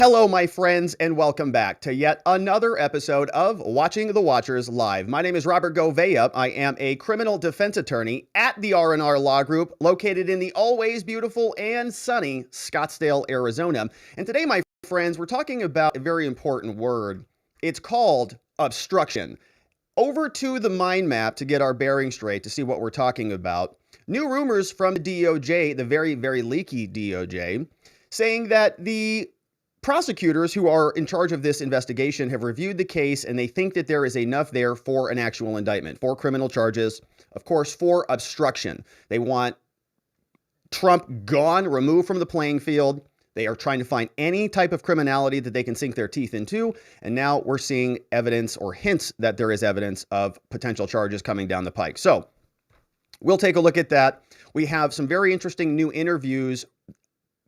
Hello, my friends, and welcome back to yet another episode of Watching the Watchers Live. My name is Robert Gouveia. I am a criminal defense attorney at the R&R Law Group, located in the always beautiful and sunny Scottsdale, Arizona. And today, my friends, we're talking about a very important word. It's called obstruction. Over to the mind map to get our bearing straight to see what we're talking about. New rumors from the DOJ, the very, very leaky DOJ, saying that the prosecutors who are in charge of this investigation have reviewed the case and they think that there is enough there for an actual indictment, for criminal charges, of course, for obstruction. They want Trump gone, removed from the playing field. They are trying to find any type of criminality that they can sink their teeth into. And now we're seeing evidence or hints that there is evidence of potential charges coming down the pike. So we'll take a look at that. We have some very interesting new interviews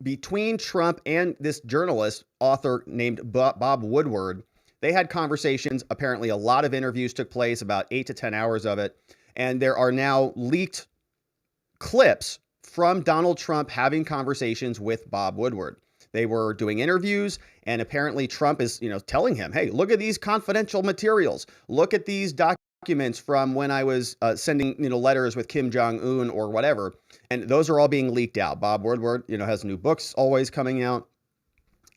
between Trump and this journalist, author named Bob Woodward. They had conversations. Apparently, a lot of interviews took place, about 8 to 10 hours of it. And there are now leaked clips from Donald Trump having conversations with Bob Woodward. They were doing interviews, and apparently Trump is, telling him, hey, look at these confidential materials. Look at these documents from when I was sending, letters with Kim Jong-un or whatever. And those are all being leaked out. Bob Woodward, has new books always coming out.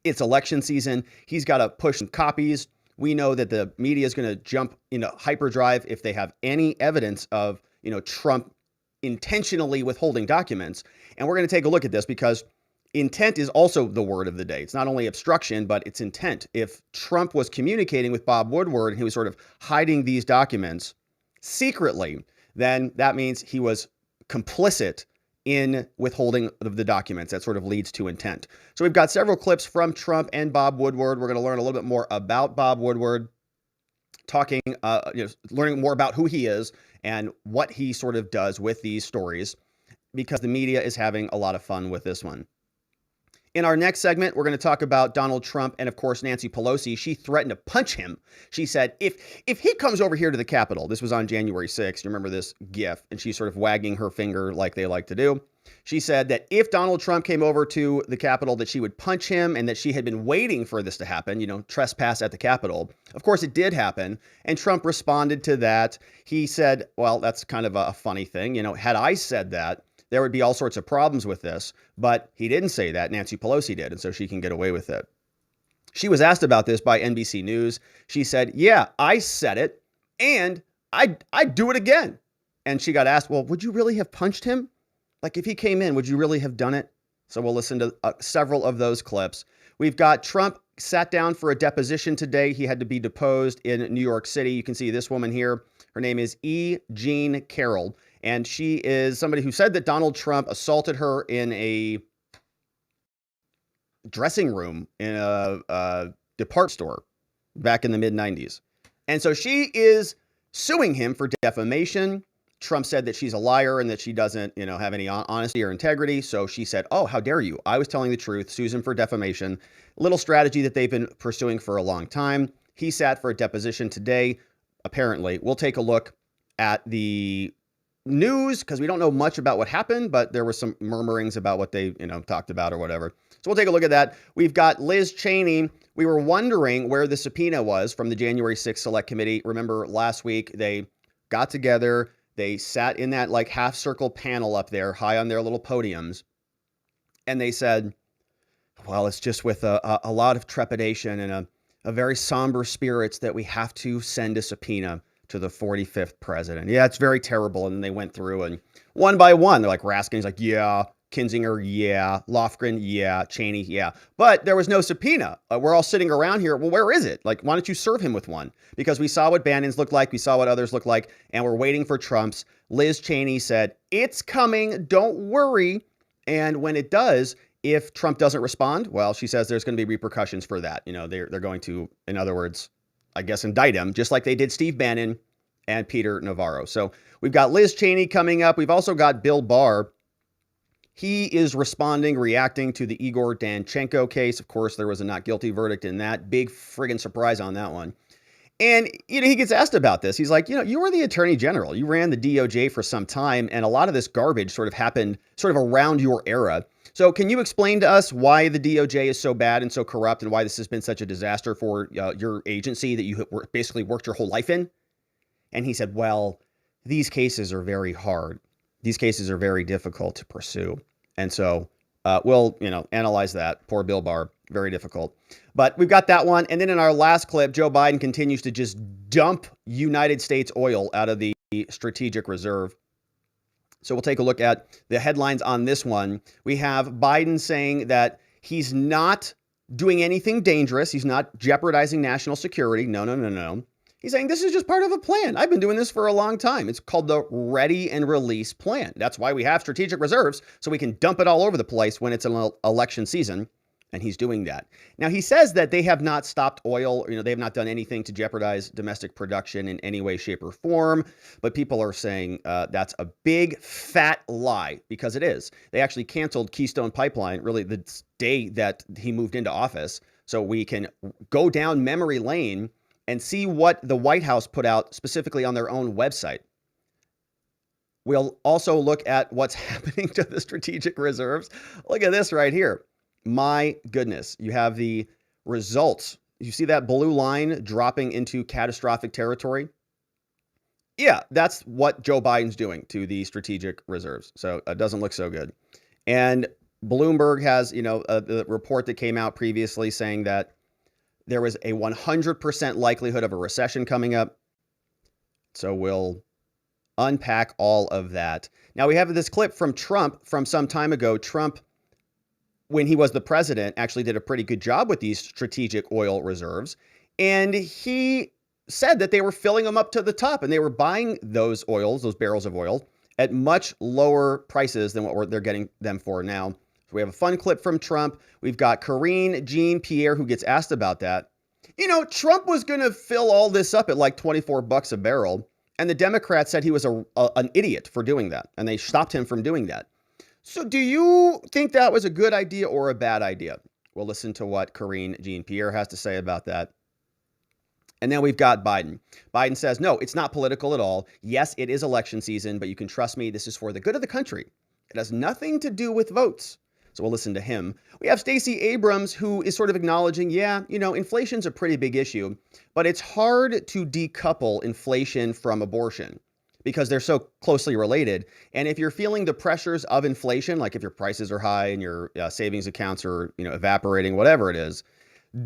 It's election season. He's got to push some copies. We know that the media is going to jump into hyperdrive if they have any evidence of, Trump intentionally withholding documents. And we're going to take a look at this because intent is also the word of the day. It's not only obstruction, but it's intent. If Trump was communicating with Bob Woodward and he was sort of hiding these documents secretly, then that means he was complicit in withholding of the documents. That sort of leads to intent. So we've got several clips from Trump and Bob Woodward. We're going to learn a little bit more about Bob Woodward, learning more about who he is and what he sort of does with these stories, because the media is having a lot of fun with this one. In our next segment, we're going to talk about Donald Trump and, of course, Nancy Pelosi. She threatened to punch him. She said, if he comes over here to the Capitol, this was on January 6th, you remember this gif, and she's sort of wagging her finger like they like to do. She said that if Donald Trump came over to the Capitol, that she would punch him and that she had been waiting for this to happen, trespass at the Capitol. Of course, it did happen. And Trump responded to that. He said, well, that's kind of a funny thing. Had I said that, there would be all sorts of problems with this, but he didn't say that. Nancy Pelosi did, and so she can get away with it. She was asked about this by NBC News. She said, yeah, I said it, and I'd do it again. And she got asked, well, would you really have punched him? Like, if he came in, would you really have done it? So we'll listen to several of those clips. We've got Trump sat down for a deposition today. He had to be deposed in New York City. You can see this woman here. Her name is Jean Carroll. And she is somebody who said that Donald Trump assaulted her in a dressing room in a department store back in the mid-90s. And so she is suing him for defamation. Trump said that she's a liar and that she doesn't, have any honesty or integrity. So she said, oh, how dare you? I was telling the truth. Sues him for defamation. Little strategy that they've been pursuing for a long time. He sat for a deposition today, apparently. We'll take a look at the news because we don't know much about what happened, but there were some murmurings about what they, talked about or whatever. So we'll take a look at that. We've got Liz Cheney. We were wondering where the subpoena was from the January 6th Select Committee. Remember last week they got together. They sat in that like half circle panel up there high on their little podiums. And they said, well, it's just with a lot of trepidation and a very somber spirits that we have to send a subpoena to the 45th president. Yeah, it's very terrible. And they went through and one by one, they're like, Raskin's like, yeah. Kinzinger, yeah. Lofgren, yeah. Cheney, yeah. But there was no subpoena. We're all sitting around here. Well, where is it? Like, why don't you serve him with one? Because we saw what Bannon's looked like. We saw what others look like. And we're waiting for Trump's. Liz Cheney said, it's coming. Don't worry. And when it does, if Trump doesn't respond, well, she says there's going to be repercussions for that. They're going to, in other words, I guess, indict him, just like they did Steve Bannon and Peter Navarro. So we've got Liz Cheney coming up. We've also got Bill Barr. He is reacting to the Igor Danchenko case. Of course, there was a not guilty verdict in that. Big friggin' surprise on that one. And, he gets asked about this. He's like, you were the attorney general. You ran the DOJ for some time, and a lot of this garbage sort of happened sort of around your era. So can you explain to us why the DOJ is so bad and so corrupt and why this has been such a disaster for your agency that you basically worked your whole life in? And he said, well, these cases are very hard. These cases are very difficult to pursue. And so we'll, analyze that. Poor Bill Barr. Very difficult. But we've got that one. And then in our last clip, Joe Biden continues to just dump United States oil out of the strategic reserve. So we'll take a look at the headlines on this one. We have Biden saying that he's not doing anything dangerous. He's not jeopardizing national security. No. He's saying this is just part of a plan. I've been doing this for a long time. It's called the Ready and Release Plan. That's why we have strategic reserves, so we can dump it all over the place when it's an election season. And he's doing that. Now, he says that they have not stopped oil. They have not done anything to jeopardize domestic production in any way, shape, or form. But people are saying that's a big, fat lie, because it is. They actually canceled Keystone Pipeline, really the day that he moved into office. So we can go down memory lane and see what the White House put out specifically on their own website. We'll also look at what's happening to the strategic reserves. Look at this right here. My goodness, you have the results. You see that blue line dropping into catastrophic territory? Yeah, that's what Joe Biden's doing to the strategic reserves. So it doesn't look so good. And Bloomberg has, the report that came out previously saying that there was a 100% likelihood of a recession coming up. So we'll unpack all of that. Now we have this clip from Trump from some time ago. Trump, when he was the president, actually did a pretty good job with these strategic oil reserves. And he said that they were filling them up to the top, and they were buying those barrels of oil at much lower prices than what they're getting them for now. So we have a fun clip from Trump. We've got Karine Jean Pierre, who gets asked about that. Trump was going to fill all this up at like $24 a barrel. And the Democrats said he was an idiot for doing that. And they stopped him from doing that. So do you think that was a good idea or a bad idea? We'll listen to what Karine Jean Pierre has to say about that. And then we've got Biden. Biden says, no, it's not political at all. Yes, it is election season, but you can trust me. This is for the good of the country. It has nothing to do with votes. So we'll listen to him. We have Stacey Abrams, who is sort of acknowledging, inflation's a pretty big issue, but it's hard to decouple inflation from abortion, because they're so closely related. And if you're feeling the pressures of inflation, like if your prices are high and your savings accounts are, evaporating, whatever it is,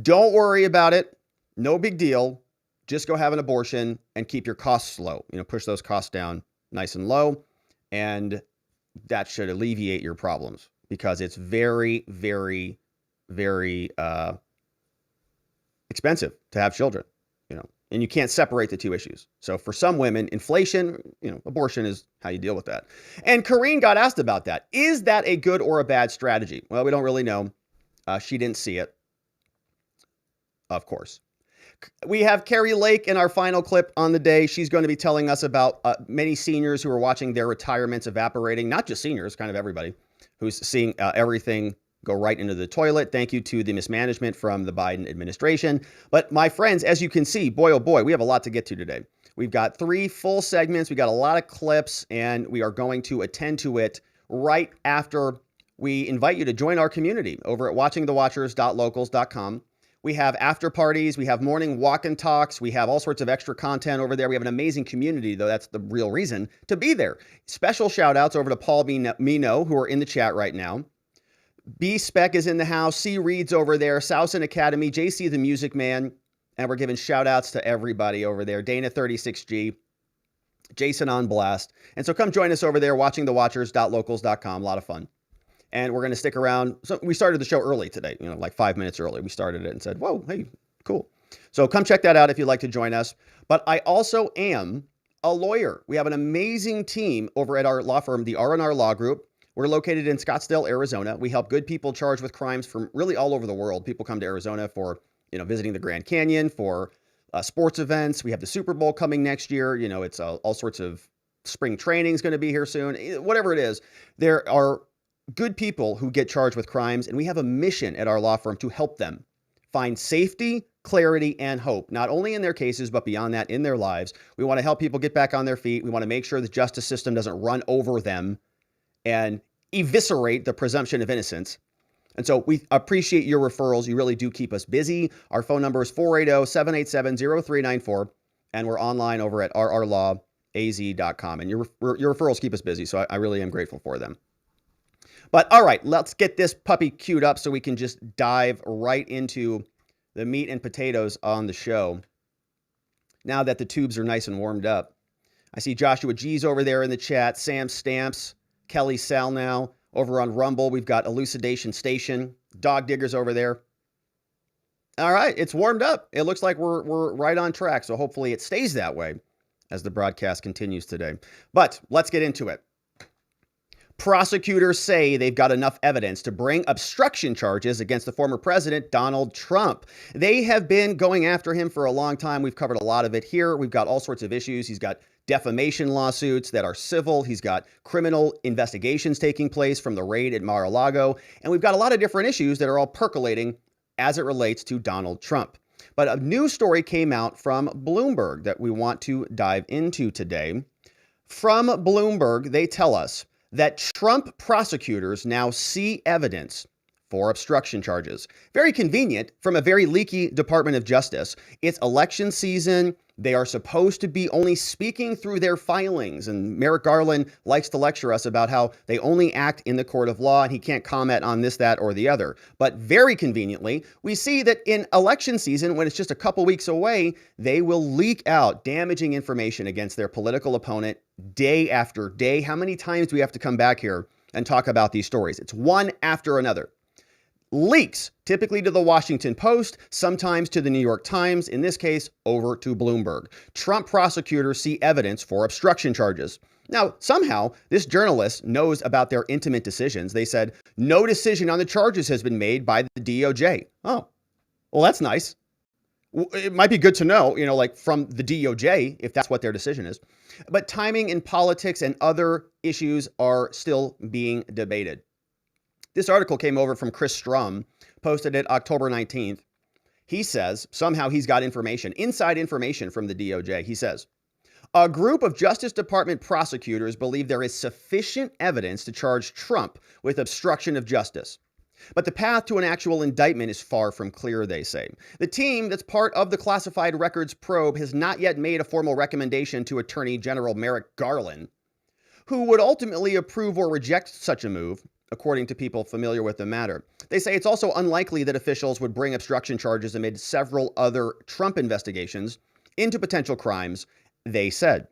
don't worry about it. No big deal. Just go have an abortion and keep your costs low. Push those costs down nice and low. And that should alleviate your problems, because it's very, very, very expensive to have children, and you can't separate the two issues. So for some women, inflation, abortion is how you deal with that. And Karine got asked about that. Is that a good or a bad strategy? Well, we don't really know. She didn't see it, of course. We have Kari Lake in our final clip on the day. She's going to be telling us about many seniors who are watching their retirements evaporating. Not just seniors, kind of everybody who's seeing everything go right into the toilet. Thank you to the mismanagement from the Biden administration. But my friends, as you can see, boy, oh boy, we have a lot to get to today. We've got 3 full segments. We got a lot of clips, and we are going to attend to it right after we invite you to join our community over at watchingthewatchers.locals.com. We have after parties. We have morning walk and talks. We have all sorts of extra content over there. We have an amazing community, though. That's the real reason to be there. Special shout outs over to Paul Mino, who are in the chat right now. B Spec is in the house. C Reed's over there. Sousan Academy. JC the Music Man. And we're giving shout outs to everybody over there. Dana 36G. Jason on Blast. And so come join us over there, watchingthewatchers.locals.com. A lot of fun. And we're going to stick around. So we started the show early today, like 5 minutes early. We started it and said, whoa, hey, cool. So come check that out if you'd like to join us. But I also am a lawyer. We have an amazing team over at our law firm, the R&R Law Group. We're located in Scottsdale, Arizona. We help good people charged with crimes from really all over the world. People come to Arizona for, visiting the Grand Canyon, for sports events. We have the Super Bowl coming next year. It's all sorts of spring training is going to be here soon. Whatever it is, there are good people who get charged with crimes, and we have a mission at our law firm to help them find safety, clarity, and hope, not only in their cases, but beyond that, in their lives. We want to help people get back on their feet. We want to make sure the justice system doesn't run over them and eviscerate the presumption of innocence. And so we appreciate your referrals. You really do keep us busy. Our phone number is 480-787-0394, and we're online over at rrlawaz.com. And your referrals keep us busy, so I really am grateful for them. But all right, let's get this puppy queued up so we can just dive right into the meat and potatoes on the show. Now that the tubes are nice and warmed up. I see Joshua G's over there in the chat, Sam Stamps, Kelly Salnow. Over on Rumble, we've got Elucidation Station, Dog Diggers over there. All right, it's warmed up. It looks like we're right on track, so hopefully it stays that way as the broadcast continues today. But let's get into it. Prosecutors say they've got enough evidence to bring obstruction charges against the former president, Donald Trump. They have been going after him for a long time. We've covered a lot of it here. We've got all sorts of issues. He's got defamation lawsuits that are civil. He's got criminal investigations taking place from the raid at Mar-a-Lago. And we've got a lot of different issues that are all percolating as it relates to Donald Trump. But a new story came out from Bloomberg that we want to dive into today. From Bloomberg, they tell us that Trump prosecutors now see evidence for obstruction charges. Very convenient from a very leaky Department of Justice. It's election season. They are supposed to be only speaking through their filings. And Merrick Garland likes to lecture us about how they only act in the court of law and he can't comment on this, that, or the other. But very conveniently, we see that in election season, when it's just a couple weeks away, they will leak out damaging information against their political opponent day after day. How many times do we have to come back here and talk about these stories? It's one after another. Leaks, typically to the Washington Post, sometimes to the New York Times, in this case, over to Bloomberg. Trump prosecutors see evidence for obstruction charges. Now, somehow, this journalist knows about their intimate decisions. They said, no decision on the charges has been made by the DOJ. Oh, well, that's nice. It might be good to know, like from the DOJ, if that's what their decision is. But timing in politics and other issues are still being debated. This article came over from Chris Strum, posted it October 19th. He says somehow he's got information, inside information from the DOJ. He says, a group of Justice Department prosecutors believe there is sufficient evidence to charge Trump with obstruction of justice. But the path to an actual indictment is far from clear, they say. The team that's part of the classified records probe has not yet made a formal recommendation to Attorney General Merrick Garland, who would ultimately approve or reject such a move, according to people familiar with the matter. They say it's also unlikely that officials would bring obstruction charges amid several other Trump investigations into potential crimes, they said.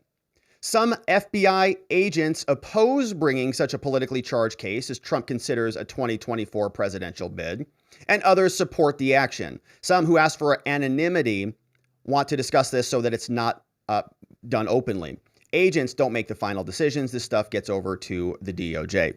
Some FBI agents oppose bringing such a politically charged case as Trump considers a 2024 presidential bid, and others support the action. Some who ask for anonymity want to discuss this so that it's not done openly. Agents don't make the final decisions. This stuff gets over to the DOJ.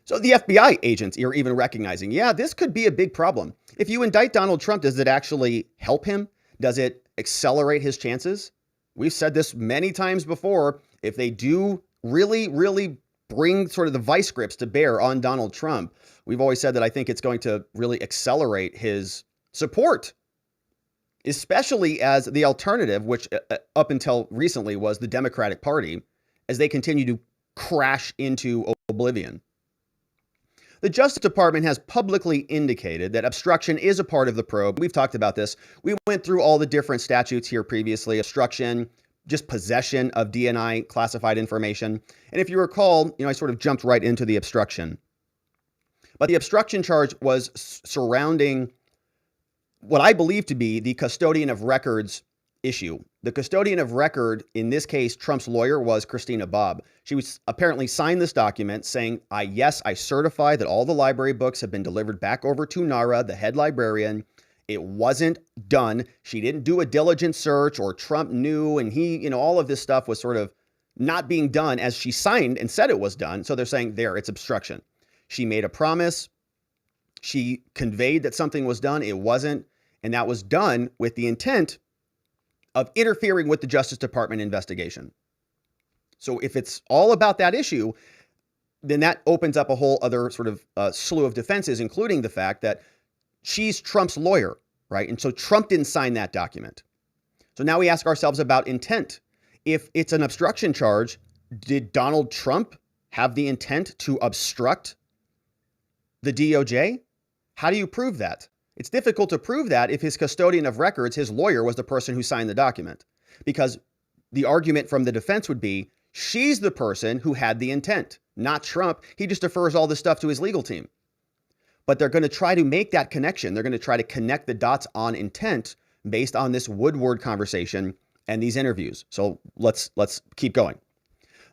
So the FBI agents are even recognizing, yeah, this could be a big problem. If you indict Donald Trump, does it actually help him? Does it accelerate his chances? We've said this many times before. If they do really bring sort of the vice grips to bear on Donald Trump, we've always said that I think it's going to really accelerate his support, especially as the alternative, which up until recently was the Democratic Party, as they continue to crash into oblivion. The Justice Department has publicly indicated that obstruction is a part of the probe. We've talked about this. We went through all the different statutes here previously: obstruction, just possession of DNI classified information. And if you recall, I sort of jumped right into the obstruction. But the obstruction charge was surrounding what I believe to be the custodian of records issue. The custodian of record, in this case, Trump's lawyer, was Christina Bobb. She was apparently signed this document saying, I certify that all the library books have been delivered back over to Nara, the head librarian. It wasn't done. She didn't do a diligent search, or Trump knew, and he, all of this stuff was sort of not being done as she signed and said it was done. So they're saying it's obstruction. She made a promise. She conveyed that something was done. It wasn't. And that was done with the intent of interfering with the Justice Department investigation. So if it's all about that issue, then that opens up a whole other sort of slew of defenses, including the fact that she's Trump's lawyer, right? And so Trump didn't sign that document. So now we ask ourselves about intent. If it's an obstruction charge, did Donald Trump have the intent to obstruct the DOJ? How do you prove that? It's difficult to prove that if his custodian of records, his lawyer, was the person who signed the document, because the argument from the defense would be she's the person who had the intent, not Trump. He just defers all this stuff to his legal team. But they're going to try to make that connection. They're going to try to connect the dots on intent based on this Woodward conversation and these interviews. So let's keep going.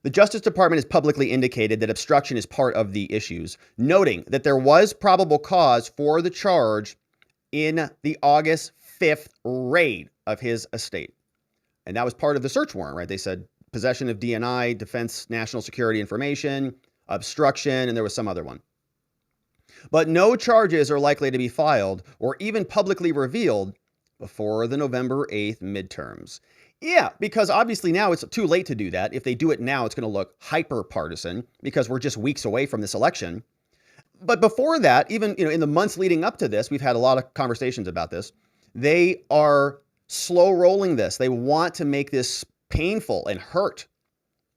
The Justice Department has publicly indicated that obstruction is part of the issues, noting that there was probable cause for the charge in the August 5th raid of his estate. And that was part of the search warrant, right? They said possession of DNI, defense, national security information, obstruction, and there was some other one. But no charges are likely to be filed or even publicly revealed before the November 8th midterms. Yeah, because obviously now it's too late to do that. If they do it now, it's going to look hyper partisan because we're just weeks away from this election. But before that, even in the months leading up to this, we've had a lot of conversations about this. They are slow rolling this. They want to make this painful and hurt.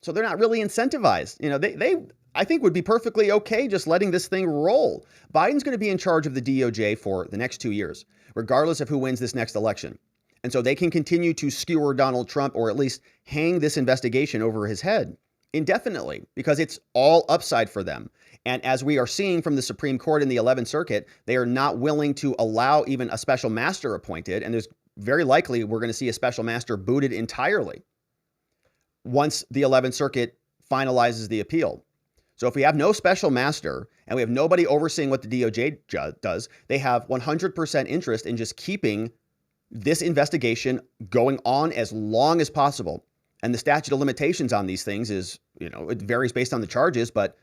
So they're not really incentivized. They I think would be perfectly okay just letting this thing roll. Biden's going to be in charge of the DOJ for the next 2 years, regardless of who wins this next election. And so they can continue to skewer Donald Trump, or at least hang this investigation over his head indefinitely, because it's all upside for them. And as we are seeing from the Supreme Court in the 11th Circuit, they are not willing to allow even a special master appointed. And there's very likely we're going to see a special master booted entirely once the 11th Circuit finalizes the appeal. So if we have no special master and we have nobody overseeing what the DOJ does, they have 100% interest in just keeping this investigation going on as long as possible. And the statute of limitations on these things is, it varies based on the charges, but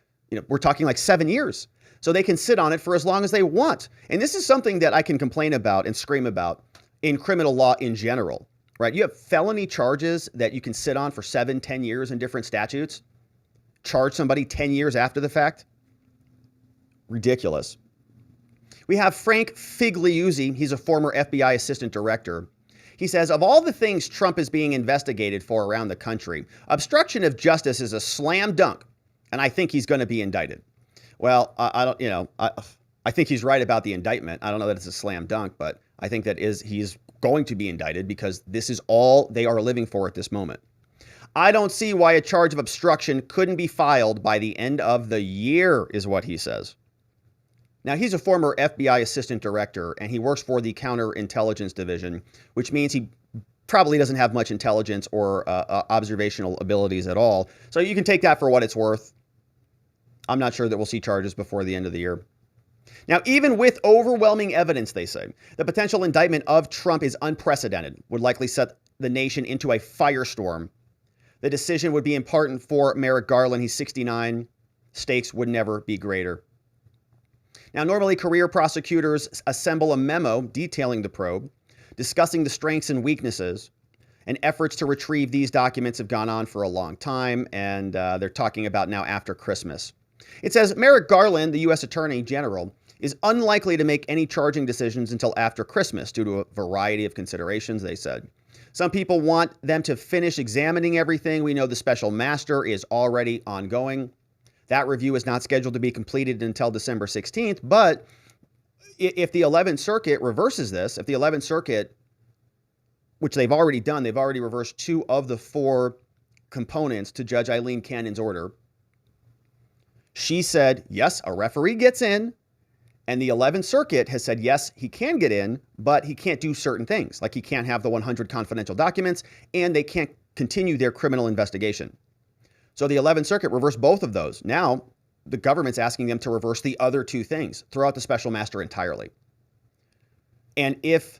we're talking like 7 years. So they can sit on it for as long as they want. And this is something that I can complain about and scream about in criminal law in general, right? You have felony charges that you can sit on for 7, 10 years in different statutes. Charge somebody 10 years after the fact. Ridiculous. We have Frank Figliuzzi. He's a former FBI assistant director. He says, of all the things Trump is being investigated for around the country, obstruction of justice is a slam dunk, and I think he's going to be indicted. Well, I think he's right about the indictment. I don't know that it's a slam dunk, but I think that he's going to be indicted because this is all they are living for at this moment. I don't see why a charge of obstruction couldn't be filed by the end of the year, is what he says. Now, he's a former FBI assistant director, and he works for the counterintelligence division, which means he probably doesn't have much intelligence or observational abilities at all. So you can take that for what it's worth. I'm not sure that we'll see charges before the end of the year. Now, even with overwhelming evidence, they say, the potential indictment of Trump is unprecedented, would likely set the nation into a firestorm. The decision would be important for Merrick Garland. He's 69. Stakes would never be greater. Now, normally career prosecutors assemble a memo detailing the probe, discussing the strengths and weaknesses, and efforts to retrieve these documents have gone on for a long time, and they're talking about now after Christmas. It says Merrick Garland, the U.S. Attorney General, is unlikely to make any charging decisions until after Christmas due to a variety of considerations, they said. Some people want them to finish examining everything. We know the special master is already ongoing. That review is not scheduled to be completed until December 16th. But if the 11th Circuit reverses this, if the 11th Circuit, which they've already done, they've already reversed 2 of the 4 components to Judge Eileen Cannon's order. She said, yes, a referee gets in. And the 11th Circuit has said, yes, he can get in, but he can't do certain things. Like he can't have the 100 confidential documents, and they can't continue their criminal investigation. So the 11th Circuit reversed both of those. Now, the government's asking them to reverse the other 2 things, throw out the special master entirely. And if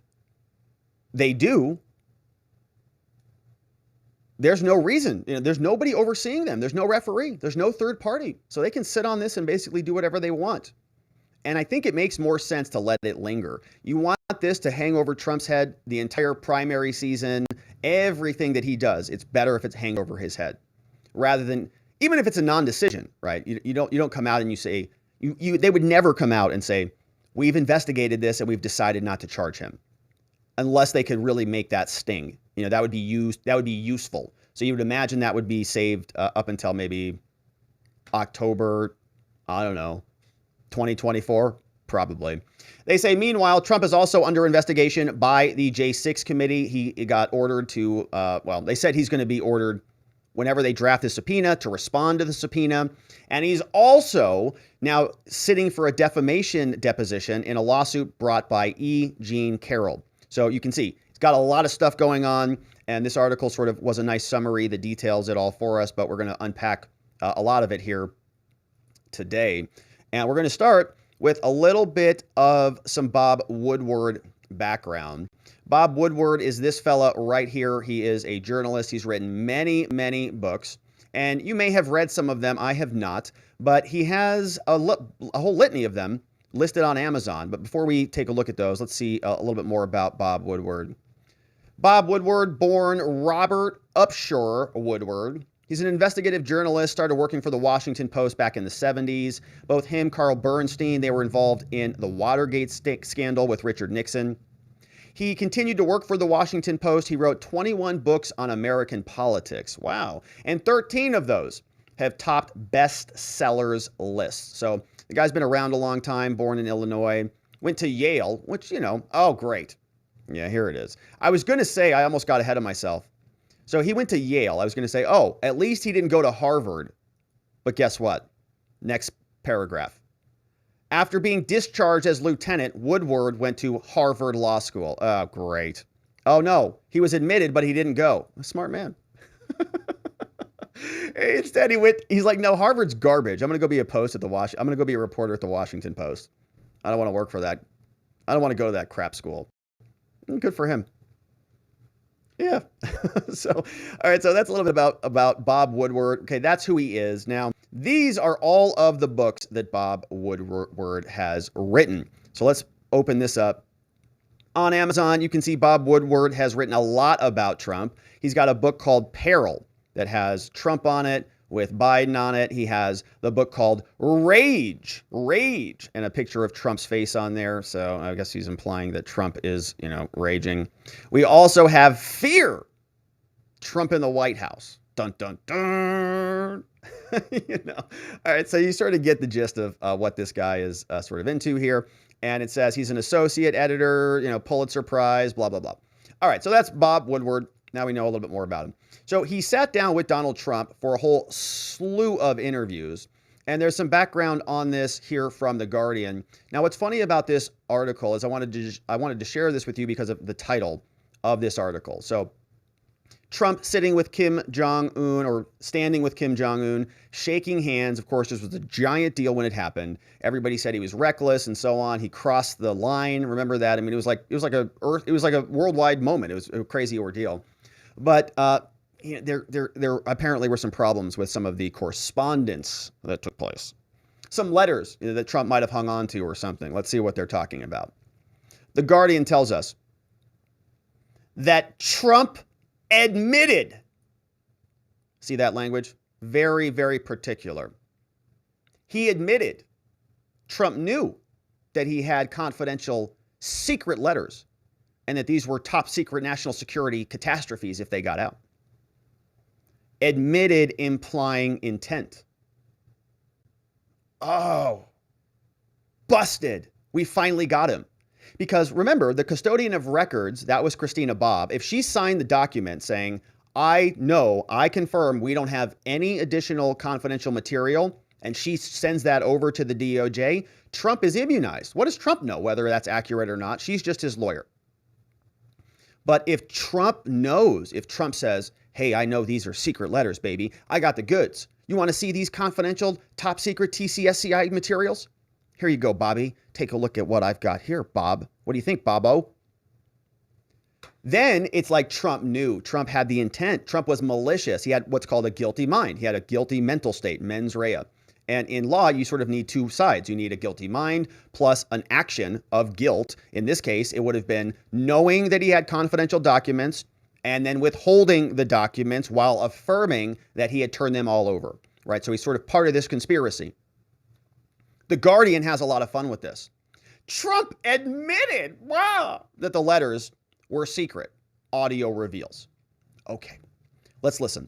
they do, there's no reason. There's nobody overseeing them. There's no referee. There's no third party. So they can sit on this and basically do whatever they want. And I think it makes more sense to let it linger. You want this to hang over Trump's head the entire primary season, everything that he does. It's better if it's hang over his head rather than, even if it's a non-decision, right? You don't come out and you say, they would never come out and say, we've investigated this and we've decided not to charge him, unless they could really make that sting. That would be useful. So you would imagine that would be saved up until maybe October, I don't know, 2024, probably. They say, meanwhile, Trump is also under investigation by the J6 committee. He got ordered to, they said he's going to be ordered whenever they draft the subpoena to respond to the subpoena. And he's also now sitting for a defamation deposition in a lawsuit brought by Jean Carroll. So you can see he's got a lot of stuff going on. And this article sort of was a nice summary that details it all for us. But we're going to unpack a lot of it here today. And we're going to start with a little bit of some Bob Woodward background. Bob Woodward is this fella right here. He is a journalist. He's written many, many books, and you may have read some of them. I have not, but he has a whole litany of them listed on Amazon. But before we take a look at those, let's see a little bit more about Bob Woodward. Bob Woodward, born Robert Upshur Woodward. He's an investigative journalist, started working for the Washington Post back in the 70s. Both him, Carl Bernstein, they were involved in the Watergate scandal with Richard Nixon. He continued to work for the Washington Post. He wrote 21 books on American politics. Wow. And 13 of those have topped bestsellers lists. So the guy's been around a long time, born in Illinois, went to Yale, which, oh, great. Yeah, here it is. I was going to say, I almost got ahead of myself. So he went to Yale. I was going to say, oh, at least he didn't go to Harvard. But guess what? Next paragraph. After being discharged as lieutenant, Woodward went to Harvard Law School. Oh, great. Oh, no. He was admitted, but he didn't go. A smart man. Instead, he's like, no, Harvard's garbage. I'm going to go be I'm going to go be a reporter at the Washington Post. I don't want to work for that. I don't want to go to that crap school. Good for him. Yeah. All right. So that's a little bit about Bob Woodward. Okay. That's who he is. Now, these are all of the books that Bob Woodward has written. So let's open this up. On Amazon, you can see Bob Woodward has written a lot about Trump. He's got a book called Peril that has Trump on it with Biden on it. He has the book called Rage, and a picture of Trump's face on there. So I guess he's implying that Trump is, raging. We also have Fear, Trump in the White House. Dun, dun, dun. All right. So you sort of get the gist of what this guy is sort of into here. And it says he's an associate editor, Pulitzer Prize, blah, blah, blah. All right. So that's Bob Woodward. Now we know a little bit more about him. So he sat down with Donald Trump for a whole slew of interviews. And there's some background on this here from The Guardian. Now, what's funny about this article is I wanted to share this with you because of the title of this article. So Trump sitting with Kim Jong-un or standing with Kim Jong-un, shaking hands. Of course, this was a giant deal when it happened. Everybody said he was reckless and so on. He crossed the line. Remember that? I mean, it was like a worldwide moment. It was a crazy ordeal. But there apparently were some problems with some of the correspondence that took place. Some letters that Trump might have hung on to or something. Let's see what they're talking about. The Guardian tells us that Trump admitted. See that language? Very, very particular. He admitted Trump knew that he had confidential secret letters and that these were top secret national security catastrophes if they got out. Admitted implying intent. Oh, busted. We finally got him. Because remember, the custodian of records, that was Christina Bobb. If she signed the document saying, I confirm we don't have any additional confidential material, and she sends that over to the DOJ, Trump is immunized. What does Trump know, whether that's accurate or not? She's just his lawyer. But if Trump knows, if Trump says, hey, I know these are secret letters, baby. I got the goods. You want to see these confidential, top secret TCSCI materials? Here you go, Bobby. Take a look at what I've got here, Bob. What do you think, Bobo? Then it's like Trump knew. Trump had the intent. Trump was malicious. He had what's called a guilty mind. He had a guilty mental state, mens rea. And in law, you sort of need two sides. You need a guilty mind plus an action of guilt. In this case, it would have been knowing that he had confidential documents and then withholding the documents while affirming that he had turned them all over, right? So he's sort of part of this conspiracy. The Guardian has a lot of fun with this. Trump admitted, that the letters were secret. Audio reveals. Okay, let's listen.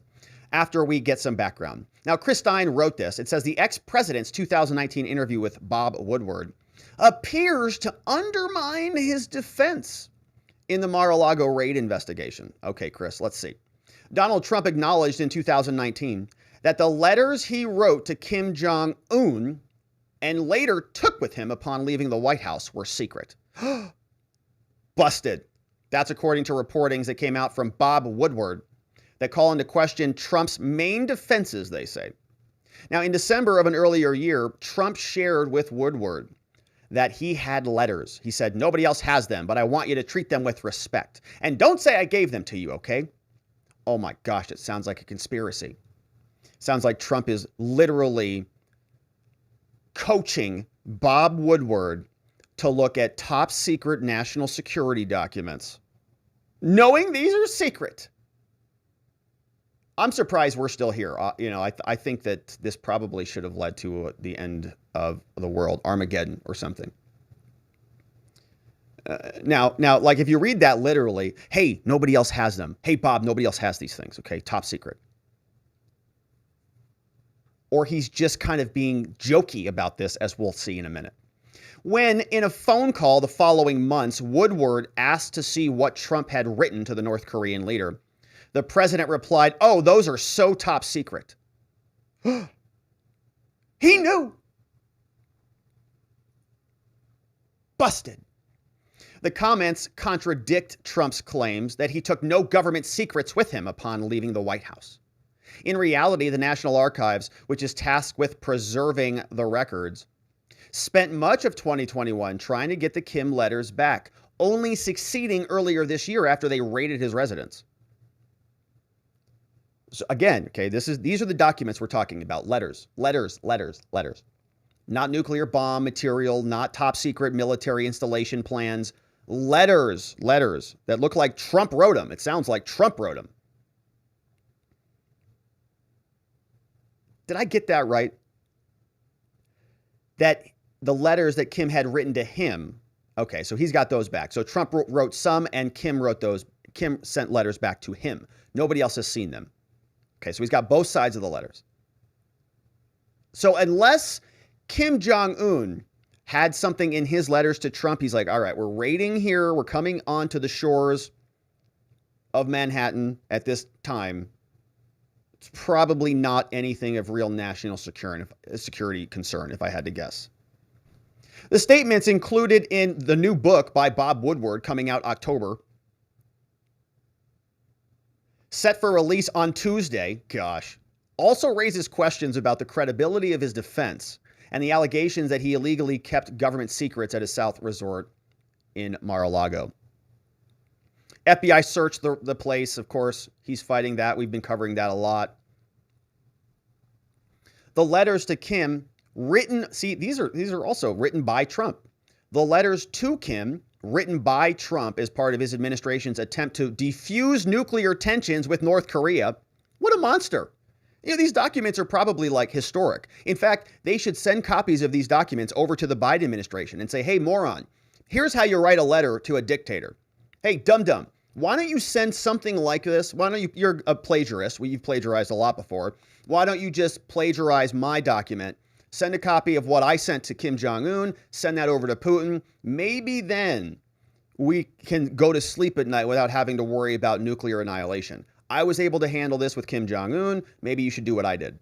After we get some background. Now, Chris Stein wrote this. It says the ex-president's 2019 interview with Bob Woodward appears to undermine his defense in the Mar-a-Lago raid investigation. Okay, Chris, let's see. Donald Trump acknowledged in 2019 that the letters he wrote to Kim Jong-un and later took with him upon leaving the White House were secret. Busted. That's according to reportings that came out from Bob Woodward that call into question Trump's main defenses, they say. Now, in December of an earlier year, Trump shared with Woodward that he had letters. He said, nobody else has them, but I want you to treat them with respect. And don't say I gave them to you, okay? Oh my gosh, it sounds like a conspiracy. Sounds like Trump is literally coaching Bob Woodward to look at top secret national security documents, knowing these are secret. I'm surprised we're still here. I think that this probably should have led to the end of the world, Armageddon or something. Now, like if you read that literally, hey, nobody else has them. Hey, Bob, nobody else has these things. Okay, top secret. Or he's just kind of being jokey about this, as we'll see in a minute. When, in a phone call the following months, Woodward asked to see what Trump had written to the North Korean leader, the president replied, oh, those are so top secret. He knew. Busted. The comments contradict Trump's claims that he took no government secrets with him upon leaving the White House. In reality, the National Archives, which is tasked with preserving the records, spent much of 2021 trying to get the Kim letters back, only succeeding earlier this year after they raided his residence. So again, okay, these are the documents we're talking about. Letters. Not nuclear bomb material, not top secret military installation plans. Letters that look like Trump wrote them. It sounds like Trump wrote them. Did I get that right? That the letters that Kim had written to him, okay, so he's got those back. So Trump wrote some and Kim wrote those. Kim sent letters back to him. Nobody else has seen them. Okay, so he's got both sides of the letters. So unless Kim Jong-un had something in his letters to Trump, he's like, all right, we're raiding here. We're coming onto the shores of Manhattan at this time. It's probably not anything of real national security concern, if I had to guess. The statements included in the new book by Bob Woodward coming out October, set for release on Tuesday, also raises questions about the credibility of his defense and the allegations that he illegally kept government secrets at his South resort in Mar-a-Lago. FBI searched the place. Of course, he's fighting that. We've been covering that a lot. The letters to Kim written, these are also written by Trump. The letters to Kim written by Trump as part of his administration's attempt to defuse nuclear tensions with North Korea. What a monster. These documents are probably like historic. In fact, they should send copies of these documents over to the Biden administration and say, hey, moron, here's how you write a letter to a dictator. Hey, dum-dum, why don't you send something like this? Why don't you, you're a plagiarist. You've plagiarized a lot before. Why don't you just plagiarize my document? Send a copy of what I sent to Kim Jong-un, send that over to Putin. Maybe then we can go to sleep at night without having to worry about nuclear annihilation. I was able to handle this with Kim Jong-un. Maybe you should do what I did.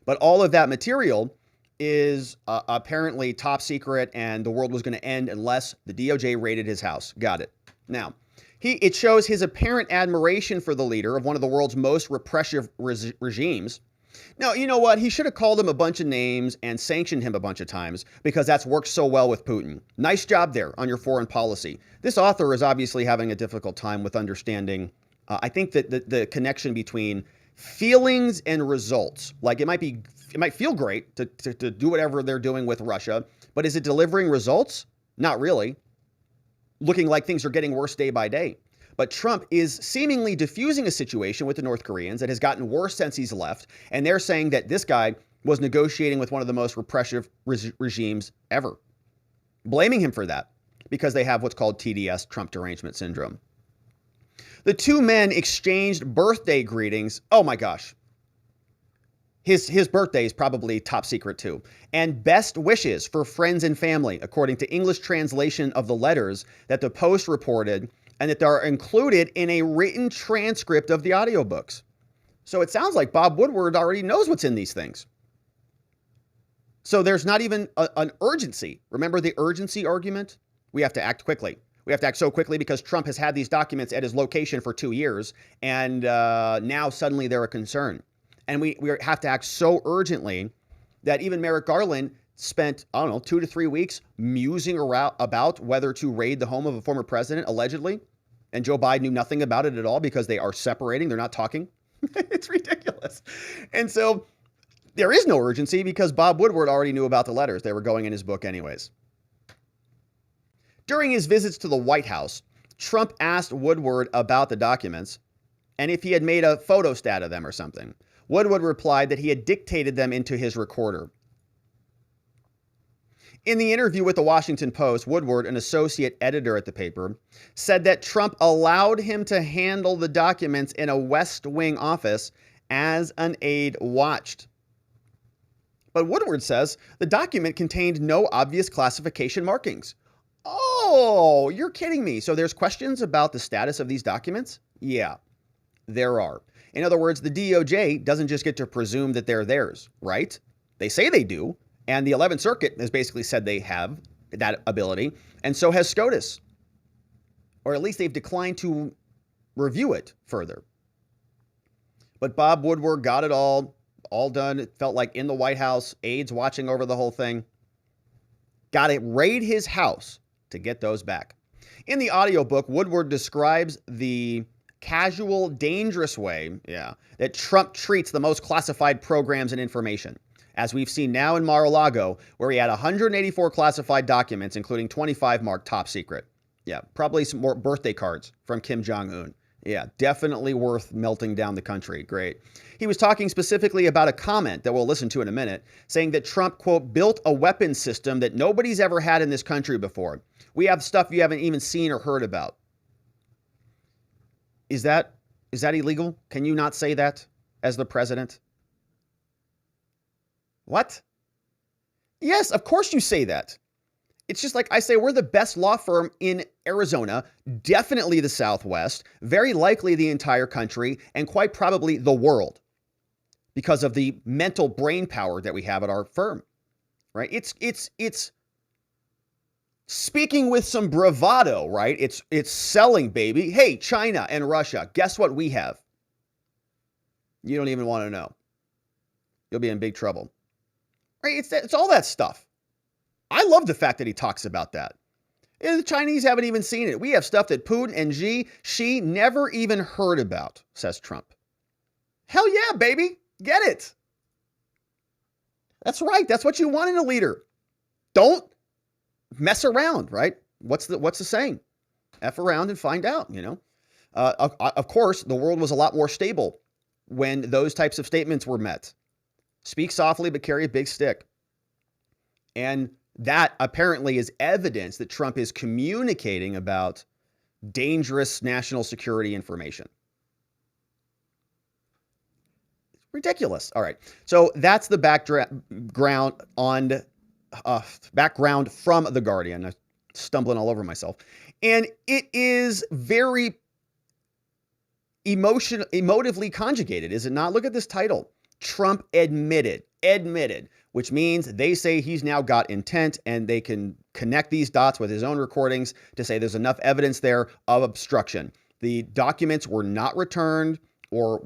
But all of that material is apparently top secret, and the world was going to end unless the DOJ raided his house. Got it. Now, it shows his apparent admiration for the leader of one of the world's most repressive regimes. Now, you know what? He should have called him a bunch of names and sanctioned him a bunch of times because that's worked so well with Putin. Nice job there on your foreign policy. This author is obviously having a difficult time with understanding. I think that the connection between feelings and results, like it might feel great to do whatever they're doing with Russia, but is it delivering results? Not really. Looking like things are getting worse day by day. But Trump is seemingly diffusing a situation with the North Koreans that has gotten worse since he's left. And they're saying that this guy was negotiating with one of the most repressive regimes ever. Blaming him for that because they have what's called TDS, Trump derangement syndrome. The two men exchanged birthday greetings. Oh my gosh. His birthday is probably top secret too. And best wishes for friends and family, according to English translation of the letters that the Post reported and that are included in a written transcript of the audiobooks. So it sounds like Bob Woodward already knows what's in these things. So there's not even an urgency. Remember the urgency argument? We have to act quickly. We have to act so quickly because Trump has had these documents at his location for 2 years, and now suddenly they're a concern. And we have to act so urgently that even Merrick Garland spent, 2 to 3 weeks musing around about whether to raid the home of a former president, allegedly. And Joe Biden knew nothing about it at all because they are separating. They're not talking. It's ridiculous. And so there is no urgency because Bob Woodward already knew about the letters. They were going in his book anyways. During his visits to the White House, Trump asked Woodward about the documents and if he had made a photostat of them or something. Woodward replied that he had dictated them into his recorder. In the interview with the Washington Post, Woodward, an associate editor at the paper, said that Trump allowed him to handle the documents in a West Wing office as an aide watched. But Woodward says the document contained no obvious classification markings. Oh, you're kidding me. So there's questions about the status of these documents? Yeah, there are. In other words, the DOJ doesn't just get to presume that they're theirs, right? They say they do. And the 11th Circuit has basically said they have that ability. And so has SCOTUS. Or at least they've declined to review it further. But Bob Woodward got it all done. It felt like in the White House, aides watching over the whole thing. Got to raid his house to get those back. In the audiobook, Woodward describes the casual, dangerous way, that Trump treats the most classified programs and information. As we've seen now in Mar-a-Lago, where he had 184 classified documents, including 25 marked top secret. Yeah, probably some more birthday cards from Kim Jong-un. Yeah, definitely worth melting down the country. Great. He was talking specifically about a comment that we'll listen to in a minute, saying that Trump, quote, built a weapons system that nobody's ever had in this country before. We have stuff you haven't even seen or heard about. Is that illegal? Can you not say that as the president? What? Yes, of course you say that. It's just like I say, we're the best law firm in Arizona, definitely the Southwest, very likely the entire country, and quite probably the world because of the mental brain power that we have at our firm, right? It's speaking with some bravado, right? It's selling, baby. Hey, China and Russia, guess what we have? You don't even want to know. You'll be in big trouble. Right? It's all that stuff. I love the fact that he talks about that. And the Chinese haven't even seen it. We have stuff that Putin and Xi never even heard about, says Trump. Hell yeah, baby. Get it. That's right. That's what you want in a leader. Don't mess around, right? What's the saying? F around and find out, Of course, the world was a lot more stable when those types of statements were met. Speak softly, but carry a big stick. And that apparently is evidence that Trump is communicating about dangerous national security information. Ridiculous. All right. So that's the background from The Guardian. I'm stumbling all over myself. And it is very emotively conjugated, is it not? Look at this title. Trump admitted, which means they say he's now got intent and they can connect these dots with his own recordings to say there's enough evidence there of obstruction. The documents were not returned or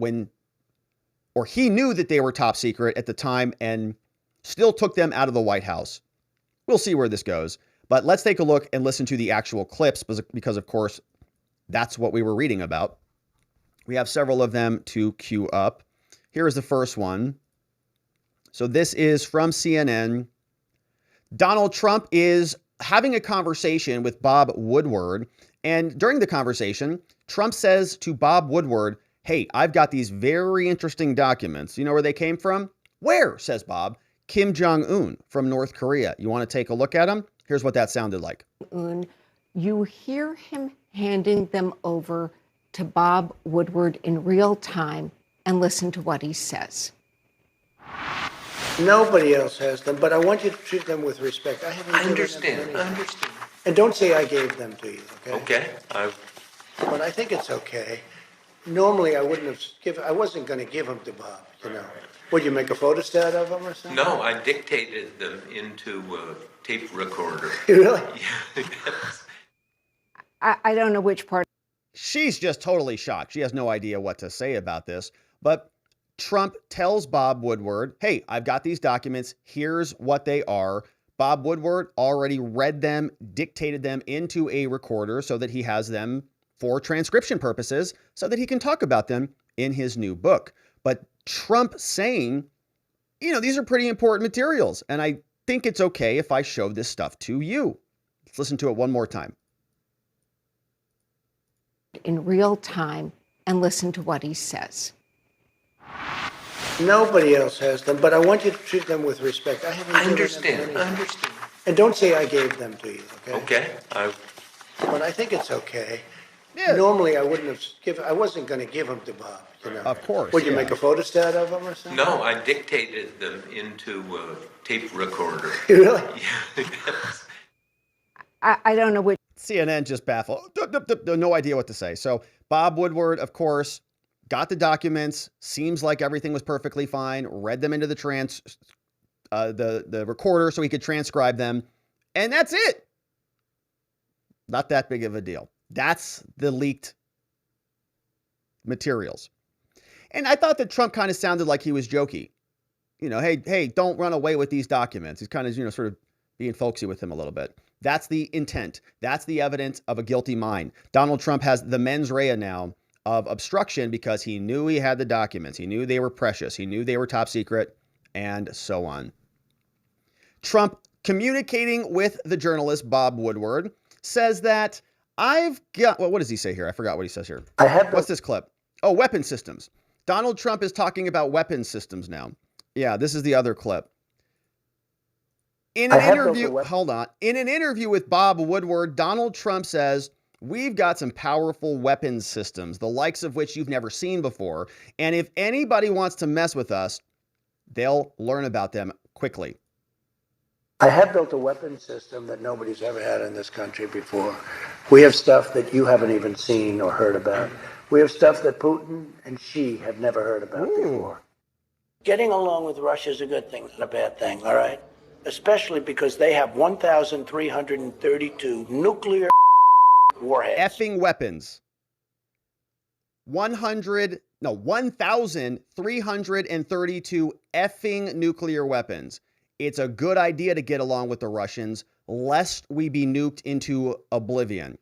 he knew that they were top secret at the time and still took them out of the White House. We'll see where this goes, but let's take a look and listen to the actual clips because of course, that's what we were reading about. We have several of them to queue up. Here is the first one. So this is from CNN. Donald Trump is having a conversation with Bob Woodward. And during the conversation, Trump says to Bob Woodward, hey, I've got these very interesting documents. You know where they came from? Where? Says Bob. Kim Jong-un from North Korea. You want to take a look at them? Here's what that sounded like. You hear him handing them over to Bob Woodward in real time and listen to what he says. Nobody else has them, but I want you to treat them with respect. I haven't I given them understand. anything. I understand. And don't say I gave them to you, okay? Okay. But I think it's okay. Normally, I wouldn't have I wasn't going to give them to Bob, you know. Would you make a photostat of them or something? No, I dictated them into a tape recorder. Really? Yes. I don't know which part. She's just totally shocked. She has no idea what to say about this. But Trump tells Bob Woodward, hey, I've got these documents. Here's what they are. Bob Woodward already read them, dictated them into a recorder so that he has them for transcription purposes so that he can talk about them in his new book. But Trump saying, you know, these are pretty important materials, and I think it's okay if I show this stuff to you. Let's listen to it one more time. In real time and listen to what he says. Nobody else has them, but I want you to treat them with respect. I haven't I given understand. them I anything. understand. And don't say I gave them to you, okay? Okay. But I think it's okay. Yeah. Normally, I wouldn't have I wasn't going to give them to Bob, you know. Of course, Would you yeah. make a photostat of them or something? No, I dictated them into a tape recorder. Really? Yes. I don't know which. CNN just baffled. No idea what to say. So Bob Woodward, of course, got the documents. Seems like everything was perfectly fine. Read them into the the recorder so he could transcribe them, and that's it. Not that big of a deal. That's the leaked materials. And I thought that Trump kind of sounded like he was jokey. You know, hey, don't run away with these documents. He's kind of, sort of being folksy with him a little bit. That's the intent. That's the evidence of a guilty mind. Donald Trump has the mens rea now of obstruction because he knew he had the documents. He knew they were precious. He knew they were top secret, and so on. Trump, communicating with the journalist Bob Woodward, says that I've got, well, what does he say here? I forgot what he says here. What's this clip? Oh, weapon systems. Donald Trump is talking about weapon systems now. Yeah, this is the other clip. In an interview, hold on. In an interview with Bob Woodward, Donald Trump says, we've got some powerful weapons systems, the likes of which you've never seen before. And if anybody wants to mess with us, they'll learn about them quickly. I have built a weapons system that nobody's ever had in this country before. We have stuff that you haven't even seen or heard about. We have stuff that Putin and Xi have never heard about before. Getting along with Russia is a good thing, not a bad thing, all right? Especially because they have 1,332 nuclear warheads. Effing weapons. 1,332 effing nuclear weapons. It's a good idea to get along with the Russians, lest we be nuked into oblivion.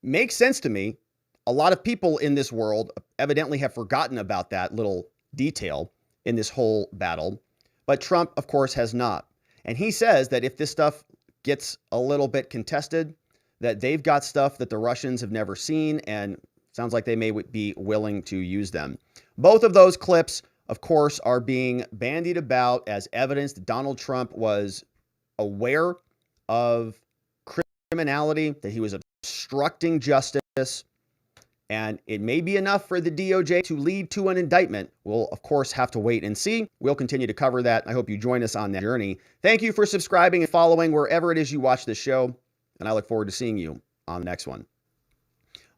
Makes sense to me. A lot of people in this world evidently have forgotten about that little detail in this whole battle. But Trump, of course, has not. And he says that if this stuff gets a little bit contested, that they've got stuff that the Russians have never seen, and sounds like they may be willing to use them. Both of those clips, of course, are being bandied about as evidence that Donald Trump was aware of criminality, that he was obstructing justice, and it may be enough for the DOJ to lead to an indictment. We'll, of course, have to wait and see. We'll continue to cover that. I hope you join us on that journey. Thank you for subscribing and following wherever it is you watch this show, and I look forward to seeing you on the next one.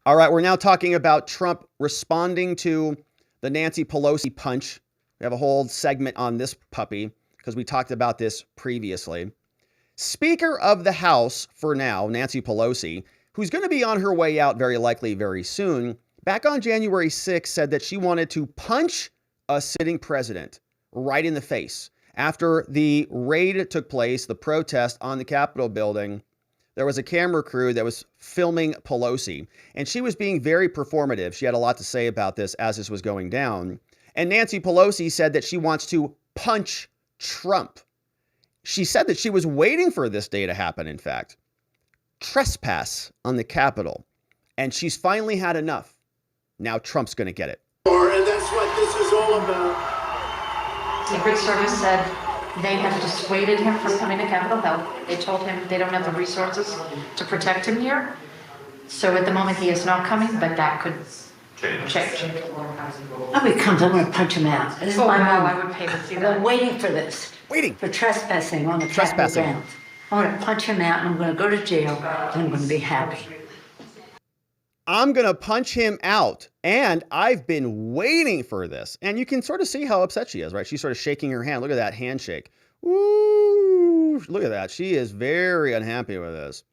All right, we're now talking about Trump responding to the Nancy Pelosi punch. We have a whole segment on this puppy because we talked about this previously. Speaker of the House for now, Nancy Pelosi, who's going to be on her way out very likely very soon, back on January 6th said that she wanted to punch a sitting president right in the face. After the raid took place, the protest on the Capitol building, there was a camera crew that was filming Pelosi, and she was being very performative. She had a lot to say about this as this was going down. And Nancy Pelosi said that she wants to punch Trump. She said that she was waiting for this day to happen, in fact. Trespass on the Capitol. And she's finally had enough. Now Trump's going to get it. And that's what this is all about. Secret Service said they have dissuaded him from coming to Capitol Hill. They told him they don't have the resources to protect him here. So at the moment he is not coming, but that could change. Oh, he comes, I'm gonna punch him out. This is Oh, my wow, moment. I would pay to see I've that. been waiting for this. Waiting. For trespassing on the Capitol Trespassing. grounds. I'm gonna punch him out, and I'm gonna go to jail, and I'm gonna be happy. I'm going to punch him out. And I've been waiting for this. And you can sort of see how upset she is, right? She's sort of shaking her hand. Look at that handshake. Woo! Look at that. She is very unhappy with this.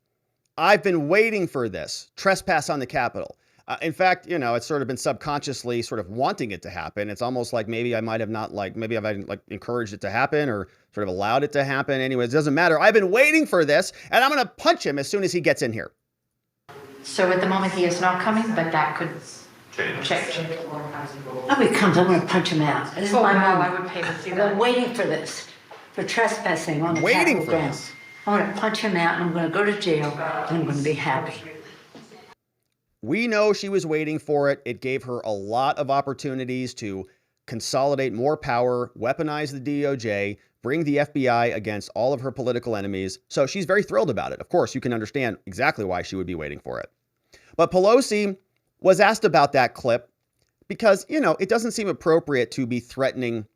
I've been waiting for this. Trespass on the Capitol. In fact, you know, it's sort of been subconsciously sort of wanting it to happen. It's almost like maybe I might have not maybe I've encouraged it to happen or sort of allowed it to happen. Anyways, it doesn't matter. I've been waiting for this and I'm going to punch him as soon as he gets in here. So at the moment, he is not coming, but that could change. Oh, he comes, I'm gonna punch him out. This is Oh, my wow, moment. I would pay to see I've that. been waiting for this. For trespassing on the Waiting Capitol for grounds. this. I'm gonna punch him out, and I'm gonna go to jail, and I'm gonna be happy. We know she was waiting for it. It gave her a lot of opportunities to consolidate more power, weaponize the DOJ, bring the FBI against all of her political enemies. So she's very thrilled about it. Of course, you can understand exactly why she would be waiting for it. But Pelosi was asked about that clip because, you know, it doesn't seem appropriate to be threatening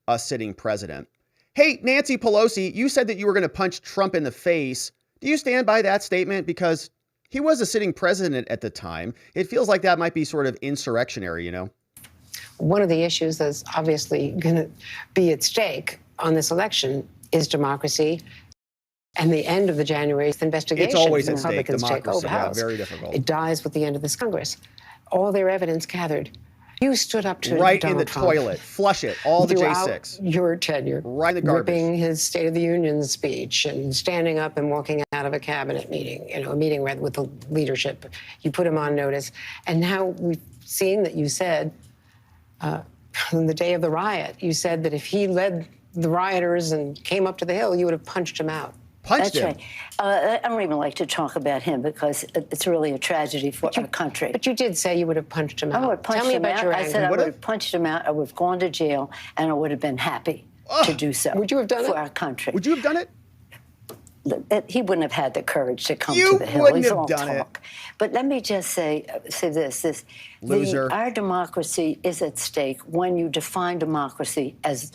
a sitting president. Hey, Nancy Pelosi, you said that you were going to punch Trump in the face. Do you stand by that statement? Because he was a sitting president at the time. It feels like that might be sort of insurrectionary, you know? One of the issues that's obviously going to be at stake on this election is democracy and the end of the January 6th investigation. It's always when at stake, Republicans take over democracy. the Yeah, House. very difficult. It dies with the end of this Congress. All their evidence gathered. You stood up to Right in Donald the Trump toilet. Flush it. All the throughout J6. your tenure. Right in the garbage. Ripping his State of the Union speech and standing up and walking out of a cabinet meeting, you know, a meeting with the leadership. You put him on notice. And now we've seen that you said, on the day of the riot, you said that if he led the rioters and came up to the Hill, you would have punched him out. Punched him. That's right. I don't even like to talk about him because it's really a tragedy for our country. But you did say you would have punched him out. I would have punched Tell me him about out. your I anger. said I would would have? have punched him out. I would have gone to jail, and I would have been happy to do so. Would you have done for it? our country? Would you have done it? He wouldn't have had the courage to come You to the Hill. wouldn't He's have all done it. talk. But let me just say this. Loser. Our democracy is at stake when you define democracy as